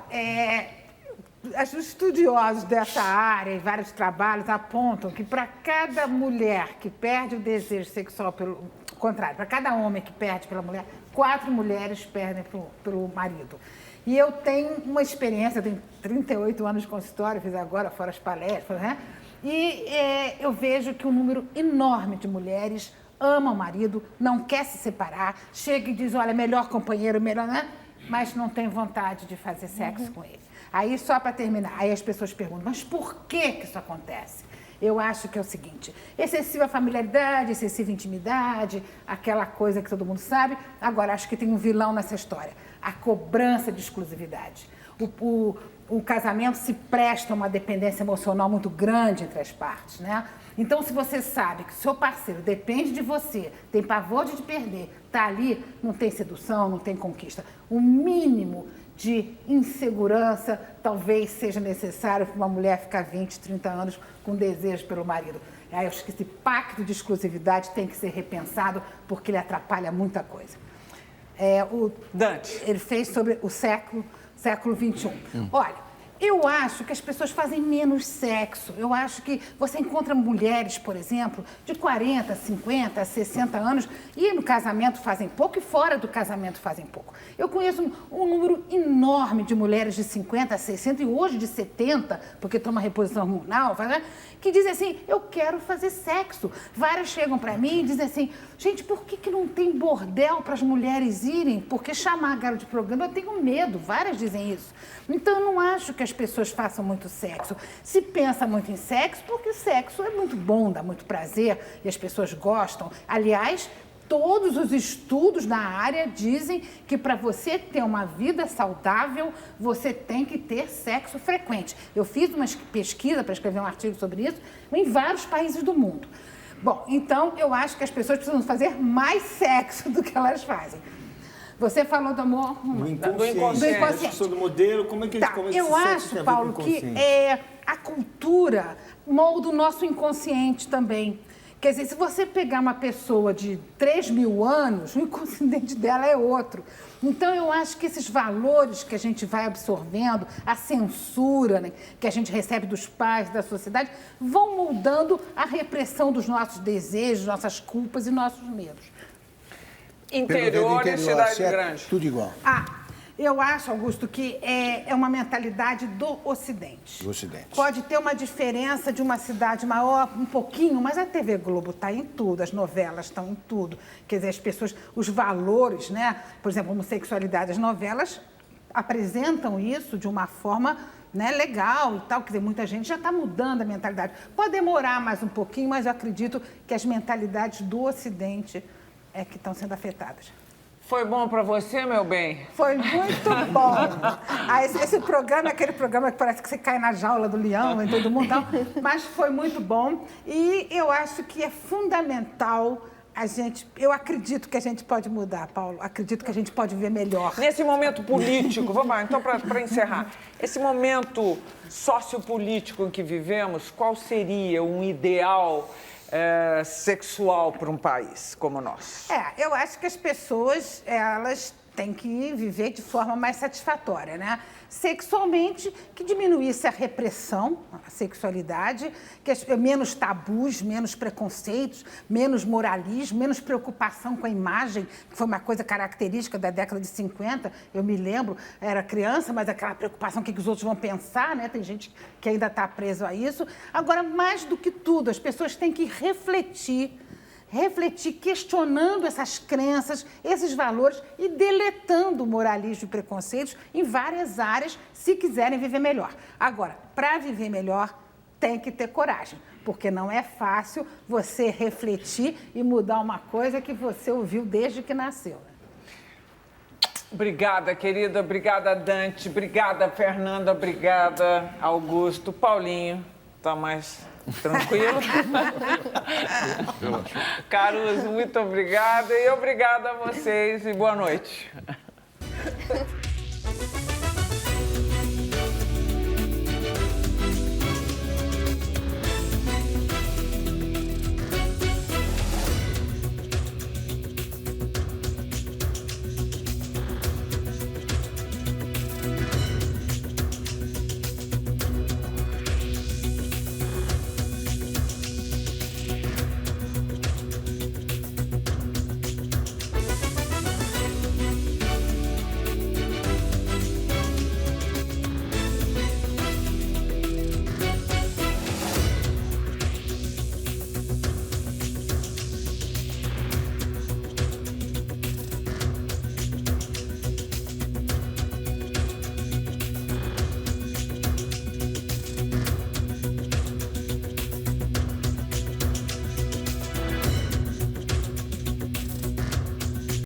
os estudiosos dessa área e vários trabalhos apontam que para cada mulher que perde o desejo sexual pelo contrário, para cada homem que perde pela mulher, 4 mulheres perdem pelo marido. E eu tenho uma experiência, eu tenho 38 anos de consultório, fiz agora fora as palestras, né? E eu vejo que um número enorme de mulheres ama o marido, não quer se separar, chega e diz, olha, melhor companheiro, melhor, né? Mas não tem vontade de fazer sexo com ele. Aí, só para terminar, aí as pessoas perguntam, mas por que isso acontece? Eu acho que é o seguinte, excessiva familiaridade, excessiva intimidade, aquela coisa que todo mundo sabe. Agora, acho que tem um vilão nessa história, a cobrança de exclusividade. O casamento se presta a uma dependência emocional muito grande entre as partes, né? Então, se você sabe que o seu parceiro depende de você, tem pavor de te perder, tá ali, não tem sedução, não tem conquista. O mínimo de insegurança talvez seja necessário para uma mulher ficar 20, 30 anos com desejo pelo marido. Eu acho que esse pacto de exclusividade tem que ser repensado porque ele atrapalha muita coisa. Dante. Ele fez sobre o século XXI. Olha, eu acho que as pessoas fazem menos sexo. Eu acho que você encontra mulheres, por exemplo, de 40, 50, 60 anos e no casamento fazem pouco e fora do casamento fazem pouco. Eu conheço um número enorme de mulheres de 50, 60 e hoje de 70, porque toma reposição hormonal, né? Que dizem assim, eu quero fazer sexo. Várias chegam para mim e dizem assim, gente, por que não tem bordel para as mulheres irem? Porque chamar a garota de programa, eu tenho medo. Várias dizem isso. Então, eu não acho que as pessoas façam muito sexo. Se pensa muito em sexo, porque sexo é muito bom, dá muito prazer e as pessoas gostam. Aliás, todos os estudos na área dizem que para você ter uma vida saudável, você tem que ter sexo frequente. Eu fiz uma pesquisa para escrever um artigo sobre isso em vários países do mundo. Bom, então eu acho que as pessoas precisam fazer mais sexo do que elas fazem. Você falou do amor do inconsciente. Do modelo, como é que eles começam eu acho, Paulo, que a cultura molda o nosso inconsciente também. Quer dizer, se você pegar uma pessoa de 3.000 anos, o inconsciente dela é outro. Então, eu acho que esses valores que a gente vai absorvendo, a censura, né, que a gente recebe dos pais, da sociedade, vão moldando a repressão dos nossos desejos, nossas culpas e nossos medos. Interior e cidade grande. Tudo igual. Eu acho, Augusto, que é uma mentalidade do Ocidente. Do Ocidente. Pode ter uma diferença de uma cidade maior, um pouquinho, mas a TV Globo está em tudo, as novelas estão em tudo. Quer dizer, as pessoas, os valores, né? Por exemplo, homossexualidade, as novelas apresentam isso de uma forma, né, legal e tal. Quer dizer, muita gente já está mudando a mentalidade. Pode demorar mais um pouquinho, mas eu acredito que as mentalidades do Ocidente é que estão sendo afetadas. Foi bom para você, meu bem? Foi muito bom. Esse programa é aquele programa que parece que você cai na jaula do leão e todo mundo, mas foi muito bom. E eu acho que é fundamental eu acredito que a gente pode mudar, Paulo. Acredito que a gente pode ver melhor. Nesse momento político, vamos lá, então, para encerrar. Esse momento sociopolítico em que vivemos, qual seria um ideal sexual para um país como o nosso? Eu acho que as pessoas, elas têm que viver de forma mais satisfatória, né? Sexualmente, que diminuísse a repressão, a sexualidade, que menos tabus, menos preconceitos, menos moralismo, menos preocupação com a imagem, que foi uma coisa característica da década de 50, eu me lembro, era criança, mas aquela preocupação, o que os outros vão pensar, né? Tem gente que ainda está preso a isso. Agora, mais do que tudo, as pessoas têm que refletir, questionando essas crenças, esses valores e deletando o moralismo e preconceitos em várias áreas, se quiserem viver melhor. Agora, para viver melhor, tem que ter coragem, porque não é fácil você refletir e mudar uma coisa que você ouviu desde que nasceu. Obrigada, querida. Obrigada, Dante. Obrigada, Fernanda. Obrigada, Augusto. Paulinho. Tá mais tranquilo. Caruso, muito obrigada e obrigada a vocês e boa noite.